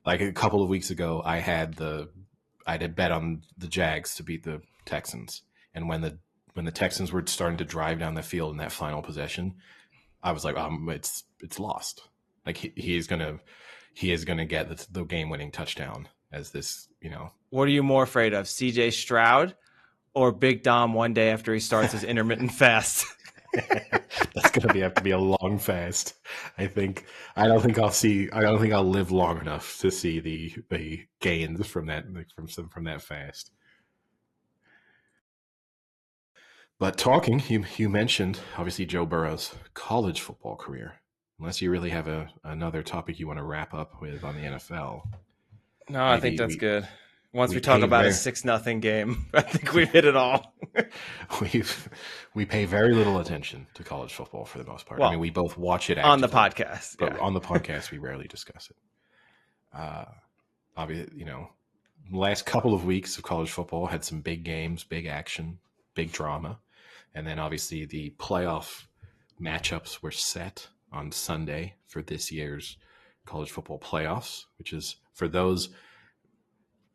Like a couple of weeks ago, I had bet on the Jags to beat the Texans, and when the Texans were starting to drive down the field in that final possession, I was like, it's lost. Like he is gonna get the game-winning touchdown as this, What are you more afraid of, CJ Stroud or Big Dom one day after he starts his intermittent fast? That's gonna have to be a long fast. I don't think I'll live long enough to see the gains from that from that fast. But talking, you mentioned obviously Joe Burrow's college football career. Unless you really have another topic you want to wrap up with on the NFL. No, I think that's good. Once we talk about a 6-0 game, I think we've hit it all. we pay very little attention to college football for the most part. Well, I mean, we both watch it on the podcast, but on the podcast we rarely discuss it. Obviously, last couple of weeks of college football had some big games, big action, big drama, and then obviously the playoff matchups were set on Sunday for this year's college football playoffs, which is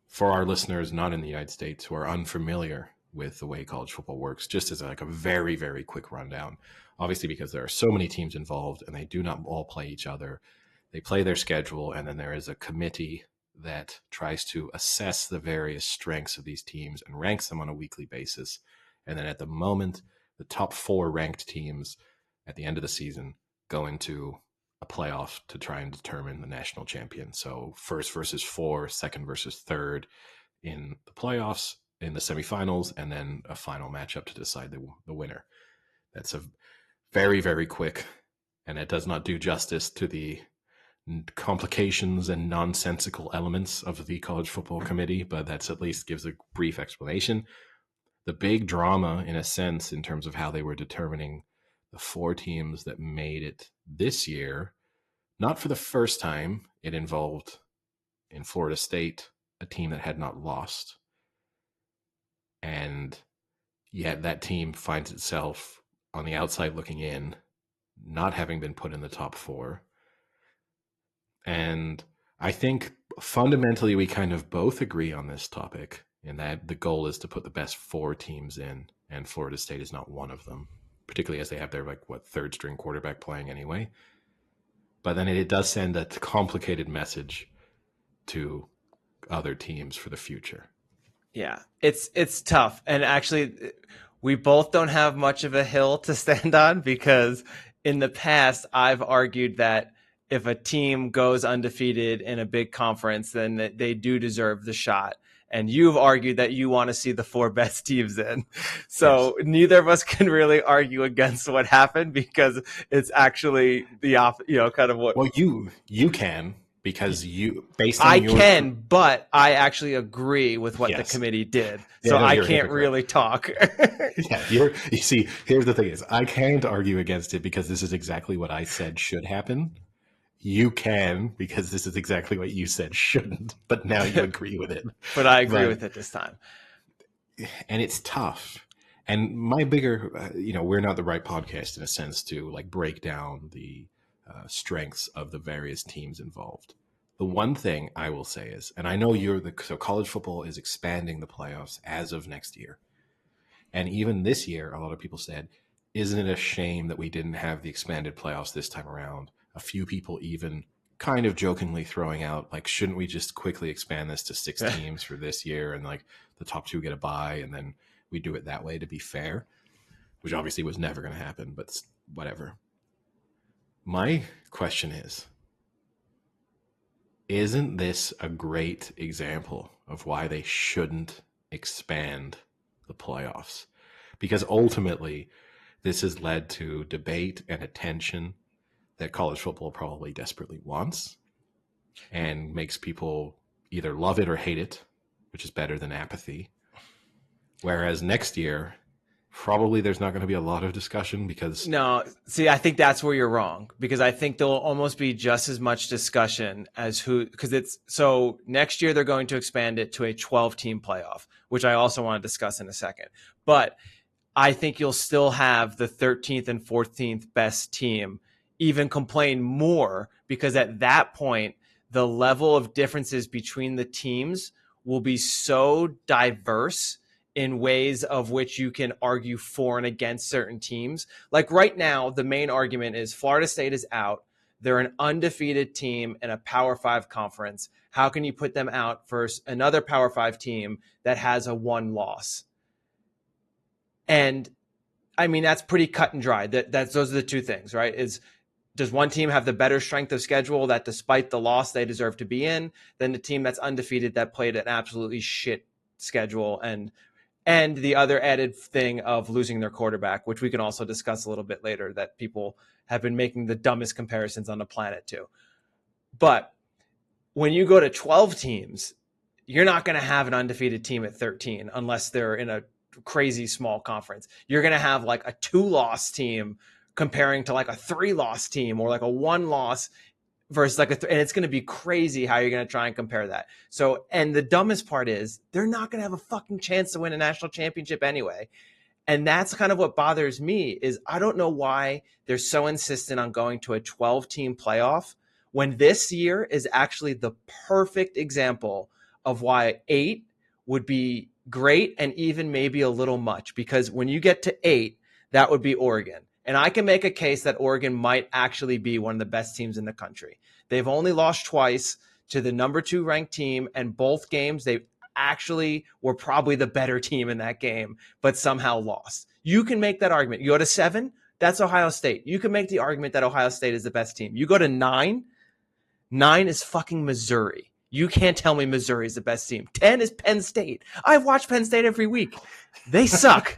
for our listeners not in the United States who are unfamiliar with the way college football works, just as like a very, very quick rundown. Obviously, because there are so many teams involved and they do not all play each other, they play their schedule, and then there is a committee that tries to assess the various strengths of these teams and ranks them on a weekly basis. And then at the moment, the top 4 ranked teams at the end of the season go into a playoff to try and determine the national champion. So 1st versus 4, 2nd versus 3rd in the playoffs, in the semifinals, and then a final matchup to decide the winner. That's a very, very quick, and it does not do justice to the complications and nonsensical elements of the college football committee, but that's at least gives a brief explanation. The big drama, in a sense, in terms of how they were determining the 4 teams that made it this year, not for the first time, it involved in Florida State, a team that had not lost. And yet that team finds itself on the outside looking in, not having been put in the top 4. And I think fundamentally we kind of both agree on this topic, in that the goal is to put the best 4 teams in, and Florida State is not one of them, particularly as they have their third string quarterback playing anyway. But then it does send a complicated message to other teams for the future. Yeah, it's tough. And actually, we both don't have much of a hill to stand on, because in the past, I've argued that if a team goes undefeated in a big conference, then they do deserve the shot. And you've argued that you want to see the 4 best teams in. So yes. Neither of us can really argue against what happened, because it's actually the kind of what. Well, you can, because you but I actually agree with what the committee did. So I can't really talk. You see, here's the thing is, I can't argue against it because this is exactly what I said should happen. You can, because this is exactly what you said shouldn't, but now you agree with it. But I agree with it this time. And it's tough. And my bigger, we're not the right podcast in a sense to break down the strengths of the various teams involved. The one thing I will say is, and I know so college football is expanding the playoffs as of next year. And even this year, a lot of people said, isn't it a shame that we didn't have the expanded playoffs this time around? A few people even kind of jokingly throwing out, shouldn't we just quickly expand this to 6 teams for this year, and the top 2 get a bye, and then we do it that way to be fair, which obviously was never going to happen, but whatever. My question is, isn't this a great example of why they shouldn't expand the playoffs? Because ultimately, this has led to debate and attention that college football probably desperately wants, and makes people either love it or hate it, which is better than apathy. Whereas next year, probably there's not going to be a lot of discussion, because... No, see, I think that's where you're wrong, because I think there'll almost be just as much discussion as so next year they're going to expand it to a 12-team playoff, which I also want to discuss in a second. But I think you'll still have the 13th and 14th best team even complain more, because at that point, the level of differences between the teams will be so diverse in ways of which you can argue for and against certain teams. Like right now, the main argument is Florida State is out. They're an undefeated team in a Power 5 conference. How can you put them out versus another Power 5 team that has a 1 loss? And I mean, that's pretty cut and dry. Those are the 2 things, right? Does one team have the better strength of schedule that despite the loss they deserve to be in than the team that's undefeated that played an absolutely shit schedule, and the other added thing of losing their quarterback, which we can also discuss a little bit later, that people have been making the dumbest comparisons on the planet too. But when you go to 12 teams, you're not going to have an undefeated team at 13 unless they're in a crazy small conference. You're going to have a 2-loss team comparing to a 3-loss team, or a 1-loss versus and it's going to be crazy how you're going to try and compare that. So, and the dumbest part is they're not going to have a fucking chance to win a national championship anyway. And that's kind of what bothers me, is I don't know why they're so insistent on going to a 12-team playoff when this year is actually the perfect example of why 8 would be great, and even maybe a little much, because when you get to 8, that would be Oregon. And I can make a case that Oregon might actually be one of the best teams in the country. They've only lost twice to the number 2 ranked team, and both games they actually were probably the better team in that game, but somehow lost. You can make that argument. You go to 7, that's Ohio State. You can make the argument that Ohio State is the best team. You go to 9 is fucking Missouri. You can't tell me Missouri is the best team. 10 is Penn State. I watch Penn State every week. They suck.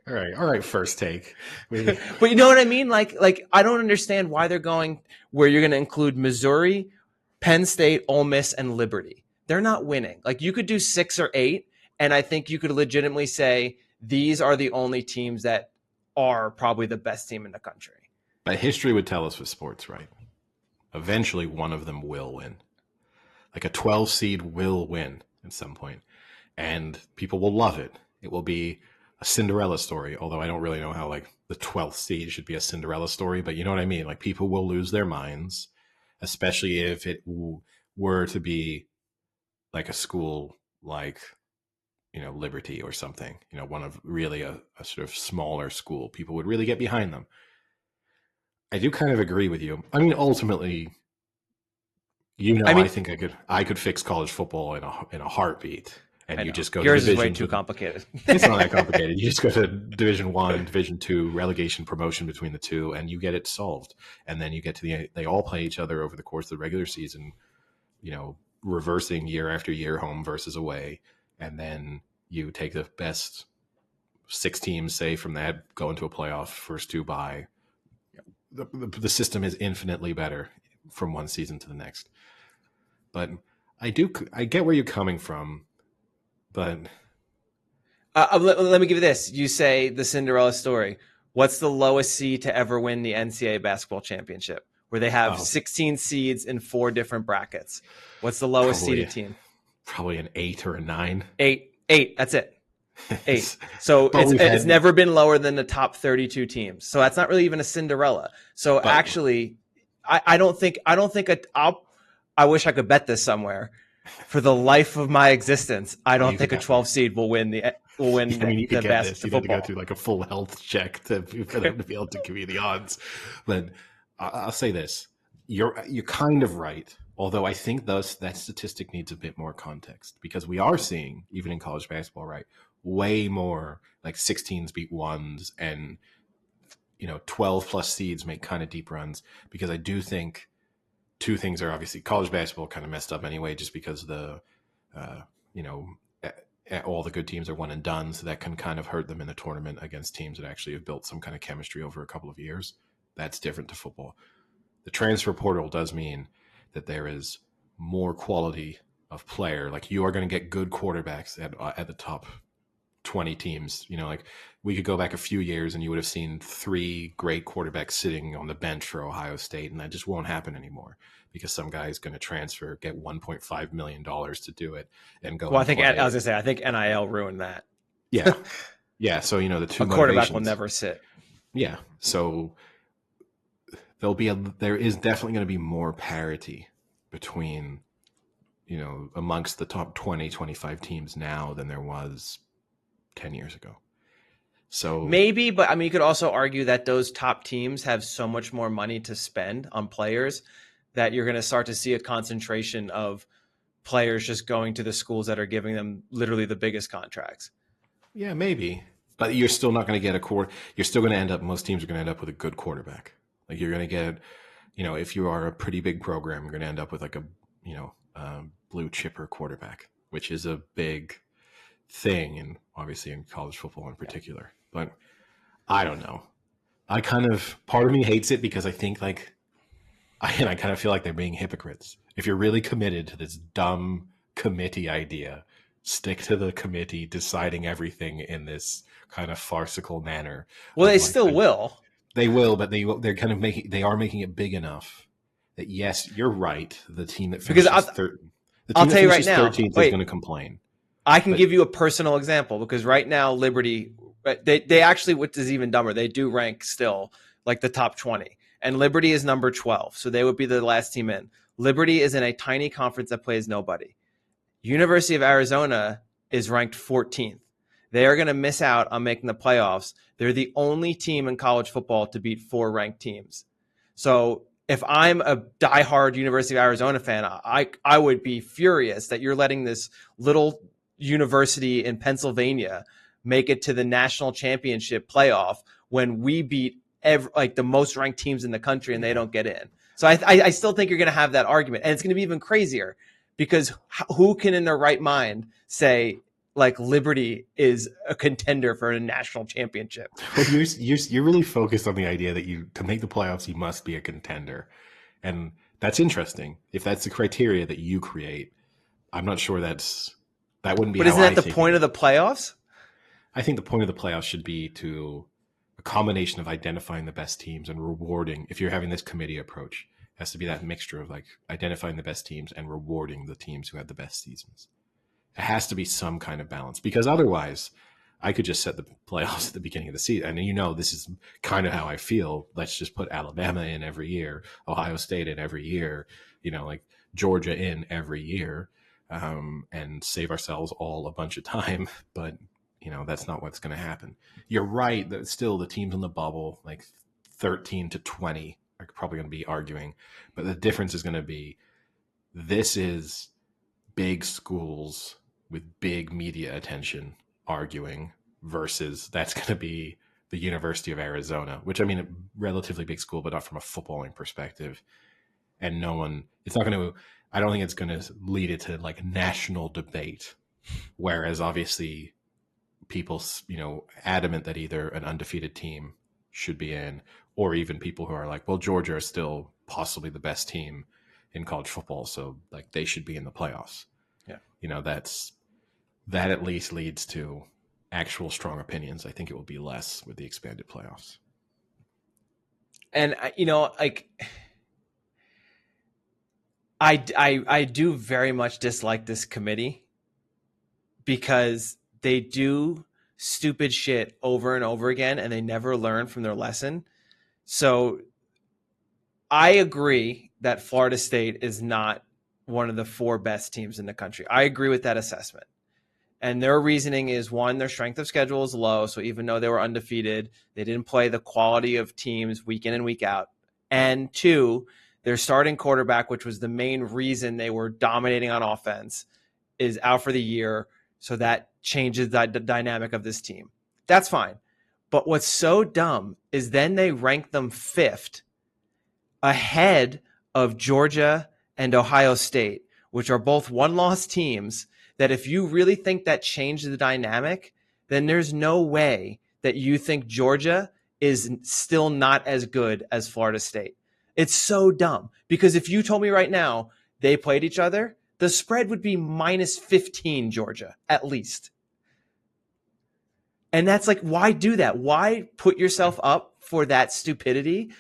All right. First take. But you know what I mean? Like I don't understand why they're going where you're going to include Missouri, Penn State, Ole Miss, and Liberty. They're not winning. Like you could do 6 or 8, and I think you could legitimately say these are the only teams that are probably the best team in the country. But history would tell us with sports, right? Eventually, one of them will win. Like a 12 seed will win at some point, and people will love it. It will be a Cinderella story, although I don't really know how like the 12th seed should be a Cinderella story, but you know what I mean? Like people will lose their minds, especially if it were to be like a school like, Liberty or something, one of really a sort of smaller school. People would really get behind them. I do kind of agree with you. I mean, ultimately, I think I could fix college football in a heartbeat, and you just go. Yours to is way too complicated. It's not that complicated. You just go to Division I, Division II, relegation, promotion between the two, and you get it solved. And then you get to they all play each other over the course of the regular season, reversing year after year, home versus away, and then you take the best 6 teams, say, from that, go into a playoff, first 2 bye. The system is infinitely better from one season to the next. But I get where you're coming from, but let me give you this. You say the Cinderella story. What's the lowest seed to ever win the NCAA basketball championship, where they have 16 seeds in 4 different brackets? What's the lowest seeded team? Probably an 8 or a 9. 8. That's it. 8. So it's never been lower than the top 32 teams. So that's not really even a Cinderella. So actually, I wish I could bet this somewhere. For the life of my existence, I don't think a 12 seed will win the the best you football. need to go through like a full health check for them to be able to give you the odds. But I'll say this: you're kind of right. Although I think that statistic needs a bit more context, because we are seeing, even in college basketball, right, way more like 16s beat 1s, and 12 plus seeds make kind of deep runs. Because I do think 2 things are obviously college basketball kind of messed up anyway, just because all the good teams are one and done, so that can kind of hurt them in the tournament against teams that actually have built some kind of chemistry over a couple of years. That's different to football. The transfer portal does mean that there is more quality of player. Like you are going to get good quarterbacks at the top 20 teams. Like we could go back a few years and you would have seen 3 great quarterbacks sitting on the bench for Ohio State, and that just won't happen anymore because some guy is going to transfer, get $1.5 million to do it, and go. Well, I think NIL ruined that. Yeah. Yeah. So, the 2 quarterback will never sit. Yeah. So there is definitely going to be more parity between, amongst the top 20, 25 teams now than there was 10 years ago. So maybe, but I mean, you could also argue that those top teams have so much more money to spend on players that you're going to start to see a concentration of players just going to the schools that are giving them literally the biggest contracts. Yeah, maybe, but you're still not going to get you're still going to end up, most teams are going to end up with a good quarterback. Like you're going to get, if you are a pretty big program, you're going to end up with like a, blue chipper quarterback, which is a big thing, and obviously in college football in particular. But I don't know. Part of me hates it because I think I kind of feel like they're being hypocrites. If you're really committed to this dumb committee idea, stick to the committee deciding everything in this kind of farcical manner. Well, they still will. They will, but they are making it big enough that yes, you're right. The team that finishes I'll tell you right now, 13th is going to complain. I can give you a personal example because right now Liberty, they actually, which is even dumber, they do rank still like the top 20, and Liberty is number 12, so they would be the last team in. Liberty is in a tiny conference that plays nobody. University of Arizona is ranked 14th. They are going to miss out on making the playoffs. They're the only team in college football to beat 4 ranked teams. So if I'm a diehard University of Arizona fan, I would be furious that you're letting this little university in Pennsylvania make it to the national championship playoff when we beat the most ranked teams in the country and they don't get in. So I still think you're going to have that argument, and it's going to be even crazier because who can in their right mind say like Liberty is a contender for a national championship? Well, you're really focused on the idea that to make the playoffs, you must be a contender. And that's interesting. If that's the criteria that you create, I'm not sure that wouldn't be But how isn't I that the think point of the playoffs? I think the point of the playoffs should be a combination of identifying the best teams and rewarding. If you're having this committee approach, it has to be that mixture of like identifying the best teams and rewarding the teams who have the best seasons. It has to be some kind of balance, because otherwise I could just set the playoffs at the beginning of the season. And this is kind of how I feel. Let's just put Alabama in every year, Ohio State in every year, like Georgia in every year, and save ourselves all a bunch of time. But, that's not what's going to happen. You're right that still the teams in the bubble, like 13 to 20, are probably going to be arguing. But the difference is going to be this is big schools with big media attention arguing versus that's going to be the University of Arizona, which, I mean, a relatively big school, but not from a footballing perspective. And I don't think it's going to lead it to like national debate. Whereas obviously people, adamant that either an undefeated team should be in, or even people who are like, well, Georgia is still possibly the best team in college football, so like they should be in the playoffs. Yeah. That at least leads to actual strong opinions. I think it will be less with the expanded playoffs. And like I do very much dislike this committee because they do stupid shit over and over again and they never learn from their lesson. So I agree that Florida State is not one of the 4 best teams in the country. I agree with that assessment. And their reasoning is, one, their strength of schedule is low. So even though they were undefeated, they didn't play the quality of teams week in and week out. And 2, their starting quarterback, which was the main reason they were dominating on offense, is out for the year. So that changes the dynamic of this team. That's fine. But what's so dumb is then they rank them 5th ahead of Georgia and Ohio State, which are both one-loss teams, that if you really think that changed the dynamic, then there's no way that you think Georgia is still not as good as Florida State. It's so dumb, because if you told me right now they played each other, the spread would be -15 Georgia, at least. And that's like, why do that? Why put yourself up for that stupidity?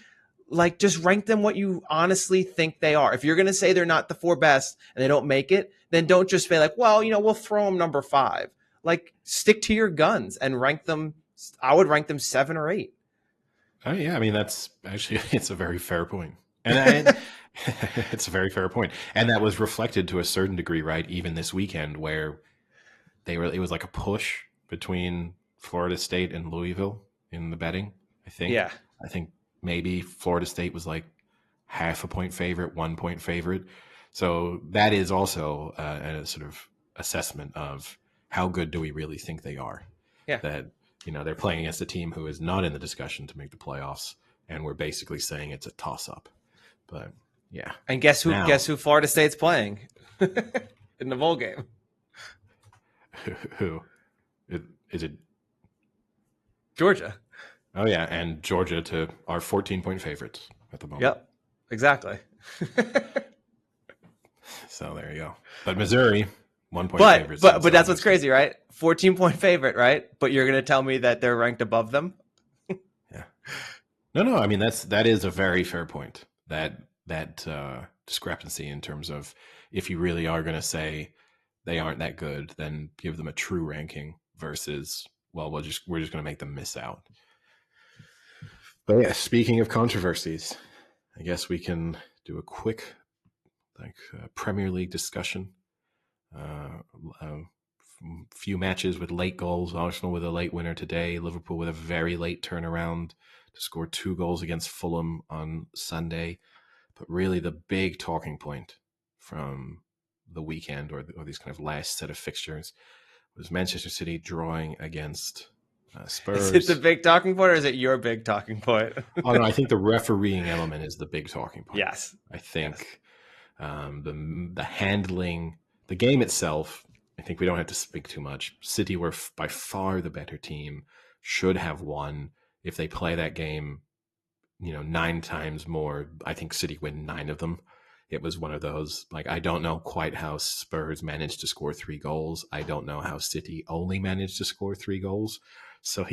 Like, just rank them what you honestly think they are. If you're going to say they're not the 4 best and they don't make it, then don't just say like, well, we'll throw them number 5. Like, stick to your guns and rank them. I would rank them 7 or 8. Oh yeah, I mean it's a very fair point, and it's a very fair point, and that was reflected to a certain degree, right? Even this weekend, where it was like a push between Florida State and Louisville in the betting. I think maybe Florida State was like half a point favorite, 1 point favorite. So that is also a sort of assessment of how good do we really think they are. Yeah. That, they're playing against a team who is not in the discussion to make the playoffs, and we're basically saying it's a toss-up. But yeah. And guess who Florida State's playing in the bowl game? Who? Is it Georgia? Oh yeah, and Georgia are 14-point favorites at the moment. Yep, exactly. So there you go. But Missouri, 1 point favorites. But that's what's crazy, right? 14-point favorite, right? But you're going to tell me that they're ranked above them? Yeah. No. I mean that is a very fair point. That discrepancy in terms of, if you really are going to say they aren't that good, then give them a true ranking versus, well, we're just going to make them miss out. But yeah, speaking of controversies, I guess we can do a quick Premier League discussion. Few matches with late goals. Arsenal with a late winner today. Liverpool with a very late turnaround to score 2 goals against Fulham on Sunday. But really the big talking point from the weekend, or these kind of last set of fixtures, was Manchester City drawing against Spurs. Is it the big talking point, or is it your big talking point? Oh no, I think the refereeing element is the big talking point. Yes. I think The handling, the game itself, I think we don't have to speak too much. City were by far the better team, should have won. If they play that game, 9 times more, I think City win 9 of them. It was one of those, like, I don't know quite how Spurs managed to score 3 goals. I don't know how City only managed to score 3 goals. So,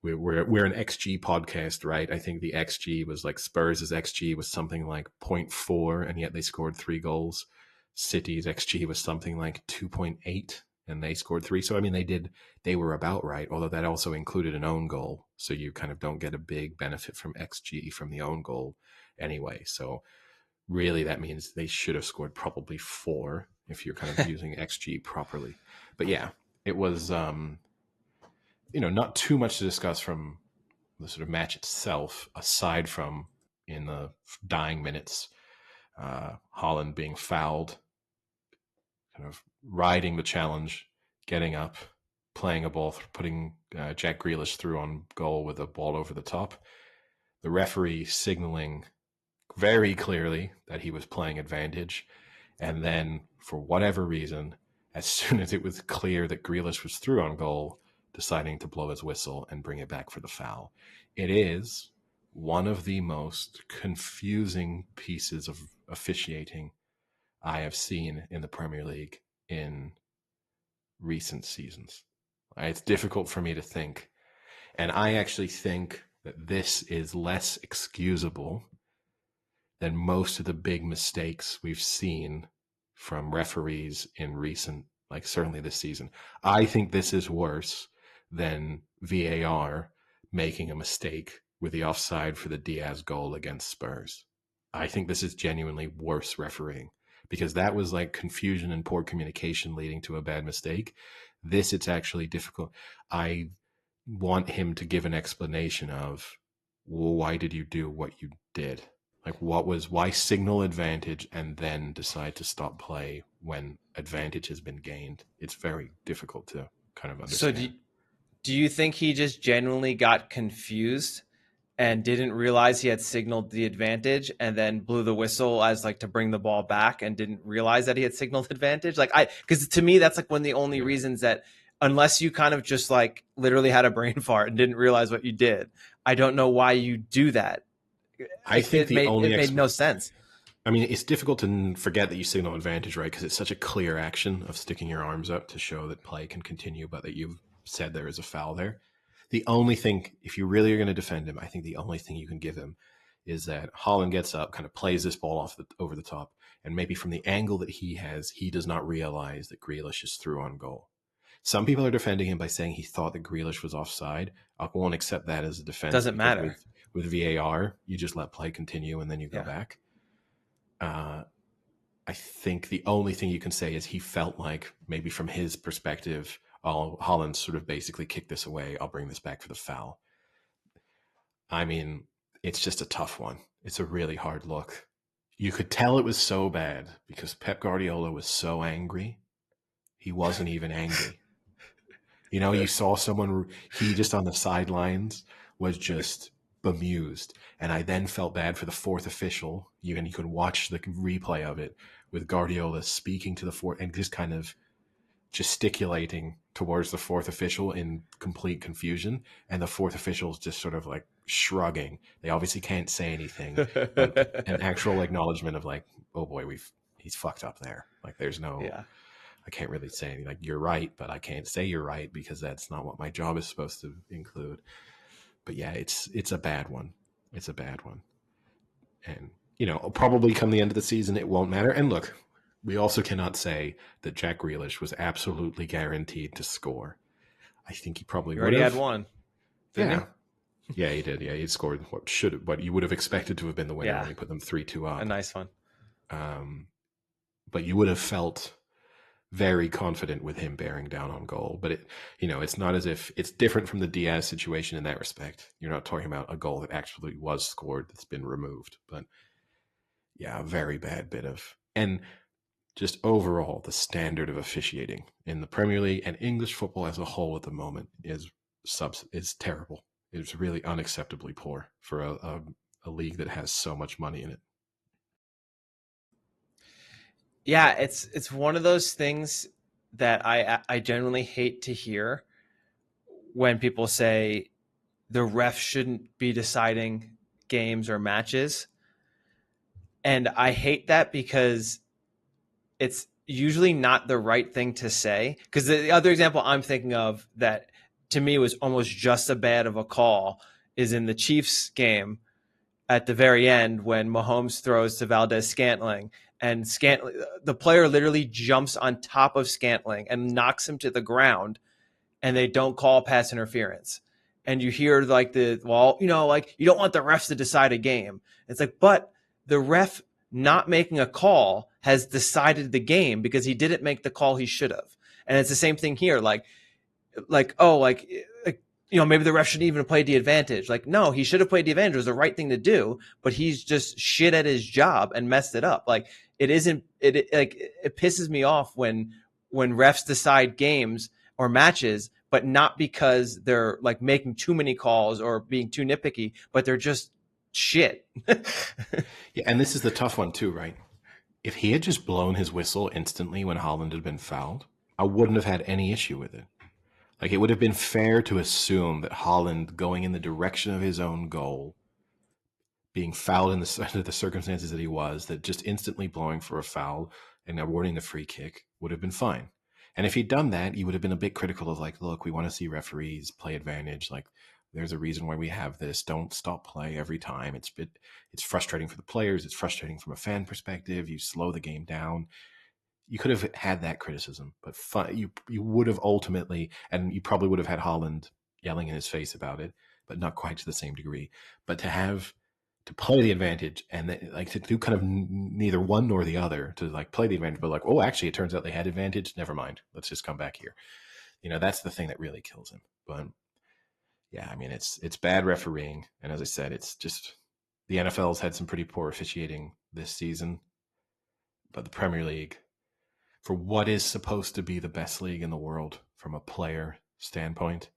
we're an XG podcast, right? I think the XG was like Spurs' XG was something like 0.4, and yet they scored 3 goals. City's XG was something like 2.8, and they scored 3. So, I mean, they were about right, although that also included an own goal. So you kind of don't get a big benefit from XG from the own goal anyway. So really that means they should have scored probably 4 if you're kind of using XG properly. But yeah, it was, not too much to discuss from the sort of match itself, aside from in the dying minutes, Haaland being fouled, kind of riding the challenge, getting up, playing a ball, putting Jack Grealish through on goal with a ball over the top. The referee signaling very clearly that he was playing advantage. And then, for whatever reason, as soon as it was clear that Grealish was through on goal, deciding to blow his whistle and bring it back for the foul. It is one of the most confusing pieces of officiating I have seen in the Premier League in recent seasons. It's difficult for me to think. And I actually think that this is less excusable than most of the big mistakes we've seen from referees in recent, like certainly this season. I think this is worse than VAR making a mistake with the offside for the Diaz goal against Spurs. I think this is genuinely worse refereeing, because that was like confusion and poor communication leading to a bad mistake. This, it's actually difficult. I want him to give an explanation of, well, why did you do what you did? Like, why signal advantage and then decide to stop play when advantage has been gained? It's very difficult to kind of understand. So do you think he just genuinely got confused and didn't realize he had signaled the advantage and then blew the whistle as like to bring the ball back and didn't realize that he had signaled advantage? Because to me, that's like one of the only reasons that, unless you kind of just like literally had a brain fart and didn't realize what you did, I don't know why you do that. I think it made no sense. I mean, it's difficult to forget that you signal advantage, right? Because it's such a clear action of sticking your arms up to show that play can continue, but that you've said there is a foul there. The only thing, if you really are going to defend him, I think the only thing you can give him is that Haaland gets up, kind of plays this ball over the top, and maybe from the angle that he has, he does not realize that Grealish is through on goal. Some people are defending him by saying he thought that Grealish was offside. I won't accept that as a defense. Doesn't matter. With VAR, you just let play continue and then you go back. I think the only thing you can say is he felt like, maybe from his perspective, Haaland sort of basically kicked this away. I'll bring this back for the foul. I mean, it's just a tough one. It's a really hard look. You could tell it was so bad because Pep Guardiola was so angry. He wasn't even angry. You saw someone, he just on the sidelines was just bemused. And I then felt bad for the fourth official. You could watch the replay of it with Guardiola speaking to the fourth and just kind of gesticulating towards the fourth official in complete confusion. And the fourth official is just sort of like shrugging. They obviously can't say anything, but an actual acknowledgement of like, oh boy, he's fucked up there. Like there's no, I can't really say anything. Like, you're right, but I can't say you're right because that's not what my job is supposed to include. But yeah, it's a bad one. It's a bad one. And, probably come the end of the season, it won't matter. And look, we also cannot say that Jack Grealish was absolutely guaranteed to score. I think he probably would have. Already had one. Yeah. Yeah, he did. Yeah, he scored what you would have expected to have been the winner when he put them 3-2 up. A nice one. But you would have felt very confident with him bearing down on goal. But it's not as if it's different from the Diaz situation in that respect. You're not talking about a goal that actually was scored that's been removed. But yeah, a very bad bit of, and just overall the standard of officiating in the Premier League and English football as a whole at the moment is terrible. It's really unacceptably poor for a league that has so much money in it. Yeah, it's one of those things that I genuinely hate to hear when people say the ref shouldn't be deciding games or matches. And I hate that because it's usually not the right thing to say. Because the other example I'm thinking of that to me was almost just as bad of a call is in the Chiefs game at the very end when Mahomes throws to Valdez-Scantling, and Scantling, the player literally jumps on top of Scantling and knocks him to the ground, and they don't call pass interference. And you hear like like you don't want the refs to decide a game. It's like, but the ref not making a call has decided the game because he didn't make the call he should have. And it's the same thing here. Maybe the ref shouldn't even have played the advantage. Like, no, he should have played the advantage. It was the right thing to do, but he's just shit at his job and messed it up. Like, it pisses me off when refs decide games or matches, but not because they're like making too many calls or being too nitpicky, but they're just shit. Yeah, and this is the tough one too, right? If he had just blown his whistle instantly when Holland had been fouled, I wouldn't have had any issue with it. Like, it would have been fair to assume that Holland going in the direction of his own goal, being fouled under the circumstances that he was, that just instantly blowing for a foul and awarding the free kick would have been fine. And if he'd done that, he would have been a bit critical of like, look, we want to see referees play advantage. Like, there's a reason why we have this. Don't stop play every time. It's frustrating for the players. It's frustrating from a fan perspective. You slow the game down. You could have had that criticism, but you would have ultimately, and you probably would have had Holland yelling in his face about it, but not quite to the same degree. But to play the advantage and like to do kind of neither one nor the other, to like play the advantage, but like, oh, actually, it turns out they had advantage. Never mind. Let's just come back here. That's the thing that really kills him. But yeah, I mean, it's bad refereeing, and as I said, it's just the NFL's had some pretty poor officiating this season, but the Premier League, for what is supposed to be the best league in the world from a player standpoint,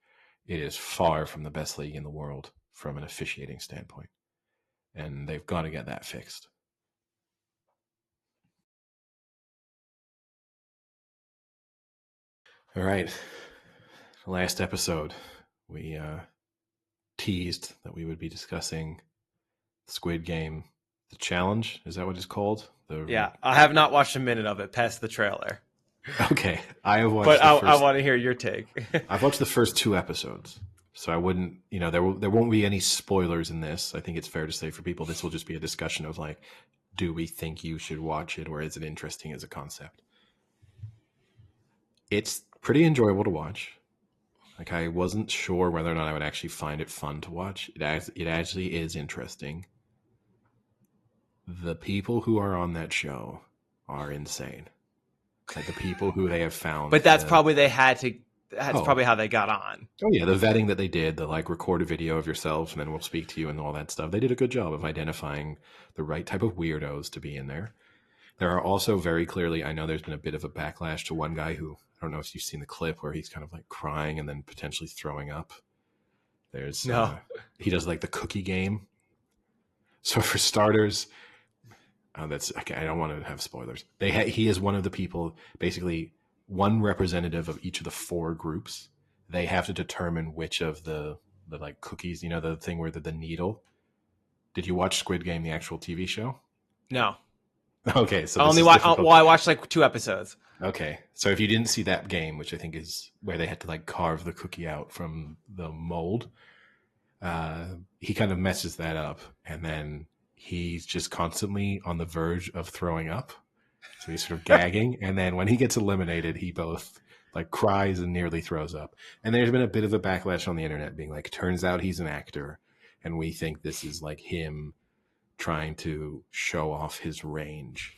it is far from the best league in the world from an officiating standpoint. And they've got to get that fixed. All right. Last episode, we teased that we would be discussing Squid Game, the challenge. Is that what it's called? Yeah, I have not watched a minute of it past the trailer. Okay, I have watched. But I want to hear your take. I've watched the first 2 episodes, so I wouldn't. There won't be any spoilers in this. I think it's fair to say for people, this will just be a discussion of like, do we think you should watch it, or is it interesting as a concept? It's pretty enjoyable to watch. Like, I wasn't sure whether or not I would actually find it fun to watch. It actually is interesting. The people who are on that show are insane. Like, the people who they have found. But that's probably probably how they got on. Oh yeah, the vetting that they did, the like record a video of yourselves and then we'll speak to you and all that stuff. They did a good job of identifying the right type of weirdos to be in there. There are also very clearly, I know there's been a bit of a backlash to one guy who, I don't know if you've seen the clip where he's kind of like crying and then potentially throwing up. There's he does like the cookie game. So for starters, that's okay. I don't want to have spoilers. He is one of the people, basically one representative of each of the 4 groups. They have to determine which of the like cookies, the thing where the needle. Did you watch Squid Game, the actual TV show? No. Okay, so I watched like 2 episodes. Okay, so if you didn't see that game, which I think is where they had to like carve the cookie out from the mold, he kind of messes that up, and then he's just constantly on the verge of throwing up. So he's sort of gagging, and then when he gets eliminated, he both like cries and nearly throws up. And there's been a bit of a backlash on the internet being like, turns out he's an actor, and we think this is like him trying to show off his range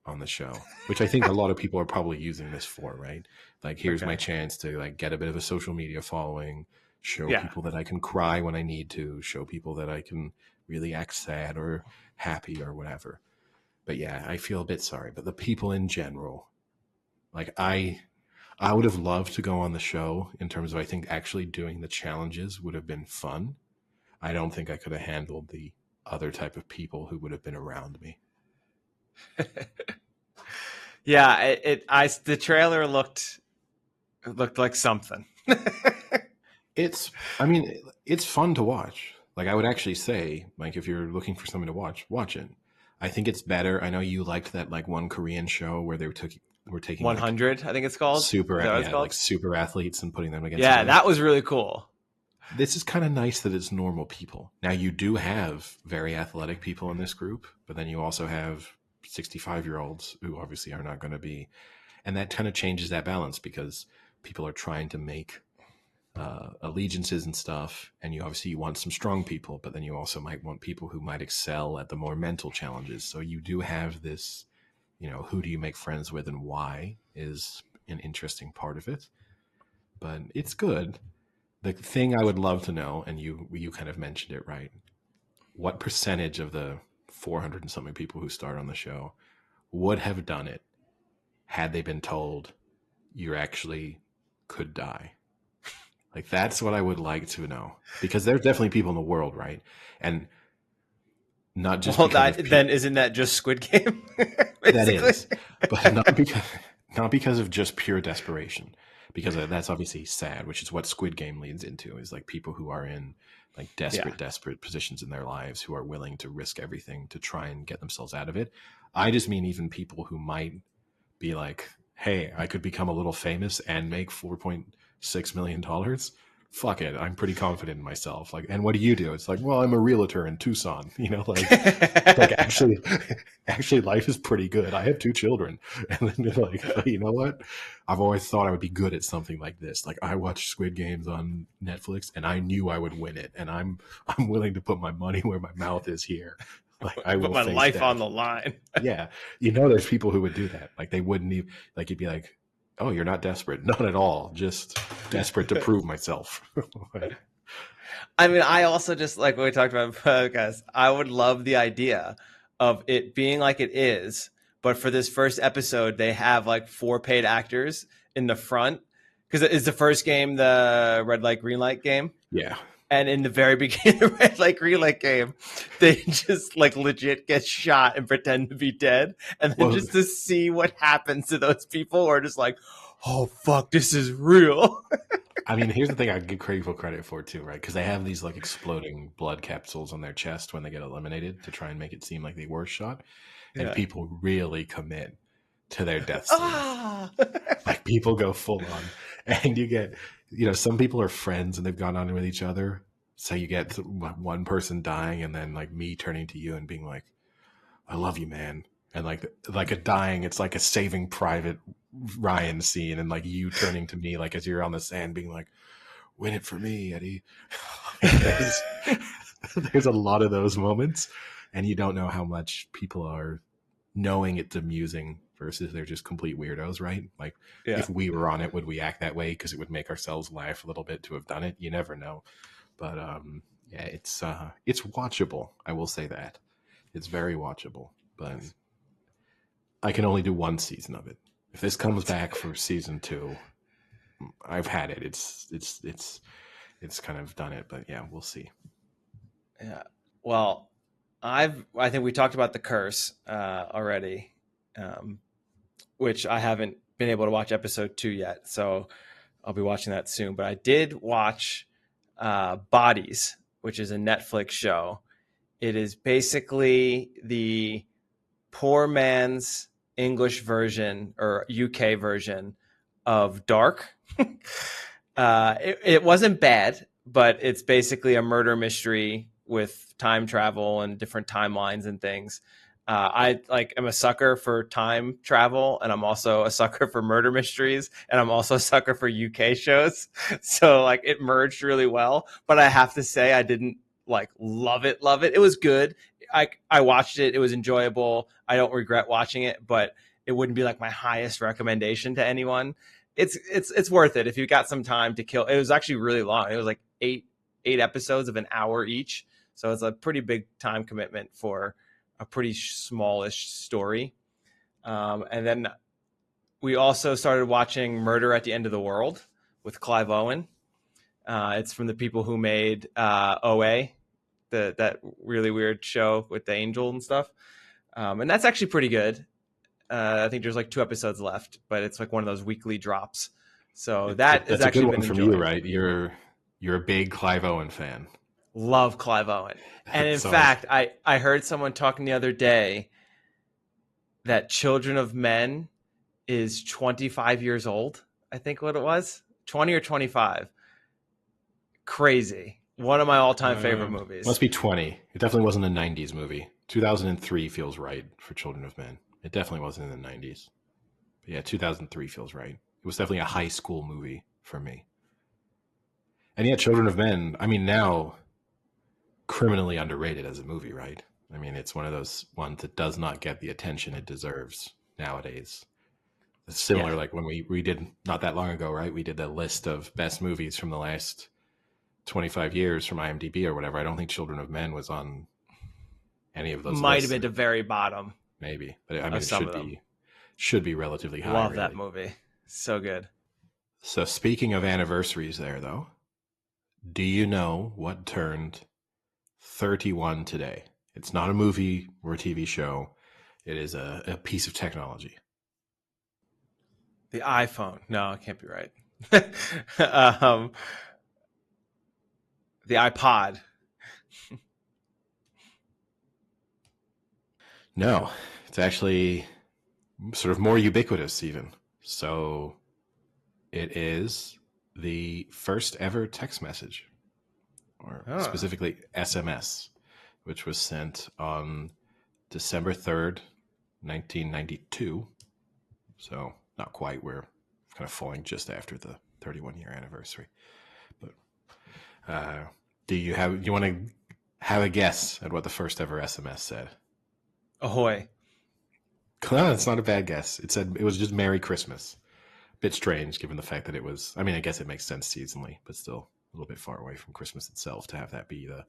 on the show, which I think a lot of people are probably using this for, right? Like, here's my chance to like get a bit of a social media following, show people that I can cry when I need to, show people that I can really act sad or happy or whatever. But yeah, I feel a bit sorry. But the people in general, like I would have loved to go on the show in terms of, I think actually doing the challenges would have been fun. I don't think I could have handled the other type of people who would have been around me. Yeah, the trailer looked like something. I mean, it's fun to watch. Like I would actually say, like if you're looking for something to watch it. I think it's better. I know you liked that like one Korean show where were taking like 100, I think it's called. Is that what it's called? like super athletes and putting them against each Yeah, other. that was really cool. This is kind of nice that it's normal people. Now you do have very athletic people in this group, but then you also have 65-year-olds who obviously are not going to be, and that kind of changes that balance because people are trying to make allegiances and stuff, and you want some strong people, but then you also might want people who might excel at the more mental challenges. So you do have this, who do you make friends with and why is an interesting part of it. But it's good. The thing I would love to know, and you kind of mentioned it, right? What percentage of the 400 and something people who start on the show would have done it had they been told you actually could die? Like, that's what I would like to know. Because there's definitely people in the world, right? And not just then isn't that just Squid Game? That is. But not because of just pure desperation. Because that's obviously sad, which is what Squid Game leads into, is like people who are in like desperate positions in their lives who are willing to risk everything to try and get themselves out of it. I just mean even people who might be like, hey, I could become a little famous and make $4.6 million. Fuck it. I'm pretty confident in myself. Like, and what do you do? It's like, well, I'm a realtor in Tucson, like actually life is pretty good. I have 2 children. And then they're like, you know what? I've always thought I would be good at something like this. Like I watched Squid Games on Netflix and I knew I would win it. And I'm willing to put my money where my mouth is here. Like I will put my life death on the line. Yeah. There's people who would do that. Like they wouldn't even, like you'd be like, oh, you're not desperate. Not at all. Just desperate to prove myself. I mean, I also just like what we talked about in the podcast. I would love the idea of it being like it is, but for this first episode, they have like 4 paid actors in the front because it's the first game, the red light, green light game. Yeah. And in the very beginning of the red light, green light game, they just like legit get shot and pretend to be dead. And then just to see what happens to those people who are just like, oh, fuck, this is real. I mean, here's the thing I give Craig full credit for too, right? Because they have these like exploding blood capsules on their chest when they get eliminated to try and make it seem like they were shot. And people really commit to their death scene. Like people go full on. And you get, some people are friends and they've gone on with each other. So you get one person dying and then like me turning to you and being like, I love you, man. And like a dying, it's like a Saving Private Ryan scene. And like you turning to me, like as you're on the sand being like, win it for me, Eddie. There's a lot of those moments and you don't know how much people are knowing it's amusing versus they're just complete weirdos, right? Like if we were on it, would we act that way? Because it would make ourselves laugh a little bit to have done it. You never know. But it's watchable. I will say that. It's very watchable. But I can only do 1 season of it. If this comes back for season 2, I've had it. It's kind of done it. But yeah, we'll see. Yeah. Well, I think we talked about The Curse already, which I haven't been able to watch episode 2 yet. So I'll be watching that soon. But I did watch Bodies, which is a Netflix show. It is basically the poor man's English version or UK version of Dark. It wasn't bad, but it's basically a murder mystery with time travel and different timelines and things. I am a sucker for time travel, and I'm also a sucker for murder mysteries, and I'm also a sucker for UK shows. So like it merged really well, but I have to say I didn't like love it. It was good. I watched it. It was enjoyable. I don't regret watching it, but it wouldn't be like my highest recommendation to anyone. It's worth it if you got some time to kill. It was actually really long. It was like eight episodes of an hour each. So it's a pretty big time commitment for a pretty smallish story. And then we also started watching Murder at the End of the World with Clive Owen. It's from the people who made OA, that really weird show with the angel and stuff. And that's actually pretty good. I think there's like 2 episodes left, but it's like one of those weekly drops. So That's has a good actually one been from enjoyed. you, right? You're a big Clive Owen fan. Love Clive Owen. And in So fact, I heard someone talking the other day that Children of Men is 25 years old. I think what it was, 20 or 25. Crazy. One of my all-time favorite movies. Must be 20. It definitely wasn't a 90s movie. 2003 feels right for Children of Men. It definitely wasn't in the 90s. But yeah, 2003 feels right. It was definitely a high school movie for me. And yet, Children of Men, I mean, now criminally underrated as a movie, right? I mean, it's one of those ones that does not get the attention it deserves nowadays. It's similar, like when we did not that long ago, right? We did the list of best movies from the last 25 years from IMDb or whatever. I don't think Children of Men was on any of those Might lists. have been the very bottom. Maybe, but I mean, it should be relatively high. Love really. that movie. So good. So speaking of anniversaries there, though, do you know what turned 31 today? It's not a movie or a TV show. It is a piece of technology. The iPhone. No, it can't be right. The iPod. No, it's actually sort of more ubiquitous even. So it is the first ever text message, or specifically SMS, which was sent on December 3rd, 1992. So not quite. We're kind of falling just after the 31-year anniversary. But do you want to have a guess at what the first ever SMS said? Ahoy. No, it's not a bad guess. It was just Merry Christmas. Bit strange given the fact that it was, I mean, I guess it makes sense seasonally, but still a little bit far away from Christmas itself to have that be the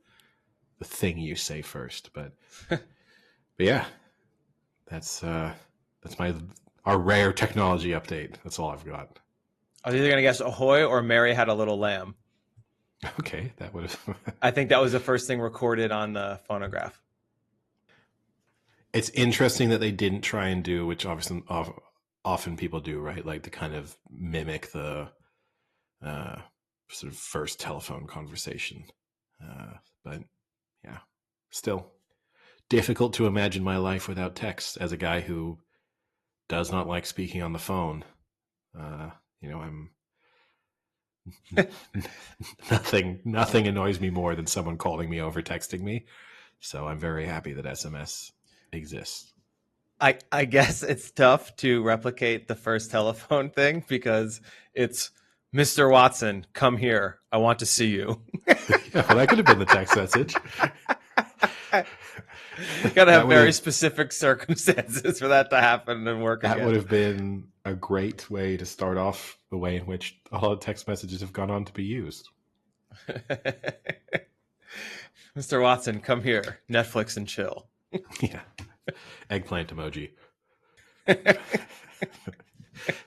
thing you say first. But yeah, that's our rare technology update. That's all I've got. I was either going to guess ahoy or Mary had a little lamb. Okay, that would have. I think that was the first thing recorded on the phonograph. It's interesting that they didn't try and do, which obviously often people do, right? Like to kind of mimic the sort of first telephone conversation. But yeah, still difficult to imagine my life without text as a guy who does not like speaking on the phone. I'm nothing annoys me more than someone calling me over texting me. So I'm very happy that SMS exists. I guess it's tough to replicate the first telephone thing because it's Mr. Watson, come here. I want to see you. Yeah, well, that could have been the text message. You got to have very specific circumstances for that to happen and work. That would have been a great way to start off the way in which all the text messages have gone on to be used. Mr. Watson, come here. Netflix and chill. Yeah. Eggplant emoji.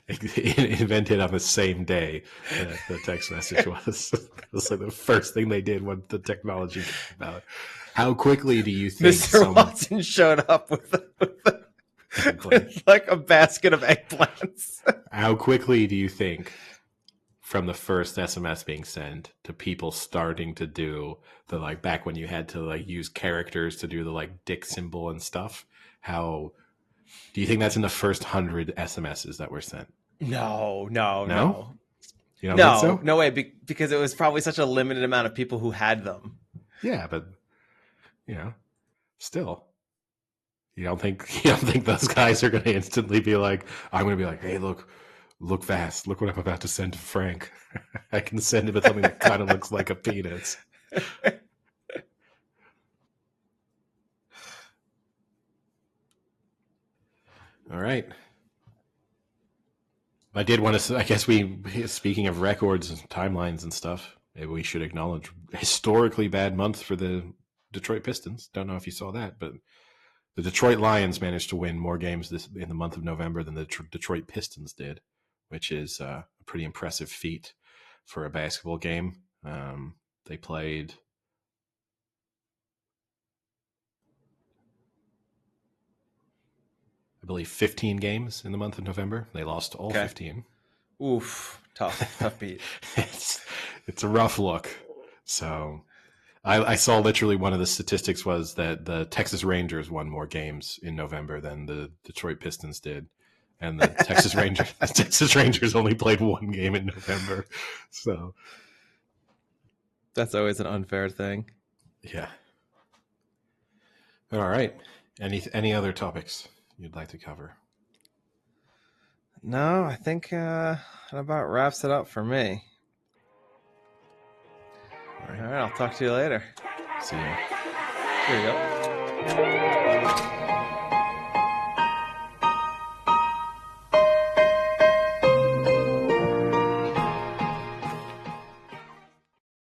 Invented on the same day that the text message was. It was like the first thing they did when the technology came out. How quickly do you think Mr. Watson showed up with like a basket of eggplants? How quickly do you think from the first SMS being sent to people starting to do the, like, back when you had to like use characters to do the like dick symbol and stuff, how do you think that's in the first 100 SMSs that were sent? No. You don't think so? No way, because it was probably such a limited amount of people who had them. Yeah, but still, you don't think those guys are going to instantly be like, I'm going to be like, hey, look fast, look what I'm about to send to Frank. I can send him something that kind of looks like a penis. All right. I did want to, I guess speaking of records and timelines and stuff, maybe we should acknowledge historically bad month for the Detroit Pistons. Don't know if you saw that, but the Detroit Lions managed to win more games in the month of November than the Detroit Pistons did, which is a pretty impressive feat for a basketball game. They played I believe, 15 games in the month of November. They lost all 15. Oof, tough beat. It's a rough look. So I saw literally one of the statistics was that the Texas Rangers won more games in November than the Detroit Pistons did. And the Texas Rangers only played one game in November. So that's always an unfair thing. Yeah. All right. Any other topics you'd like to cover? No, I think that about wraps it up for me. All right, I'll talk to you later. See you. Here you go.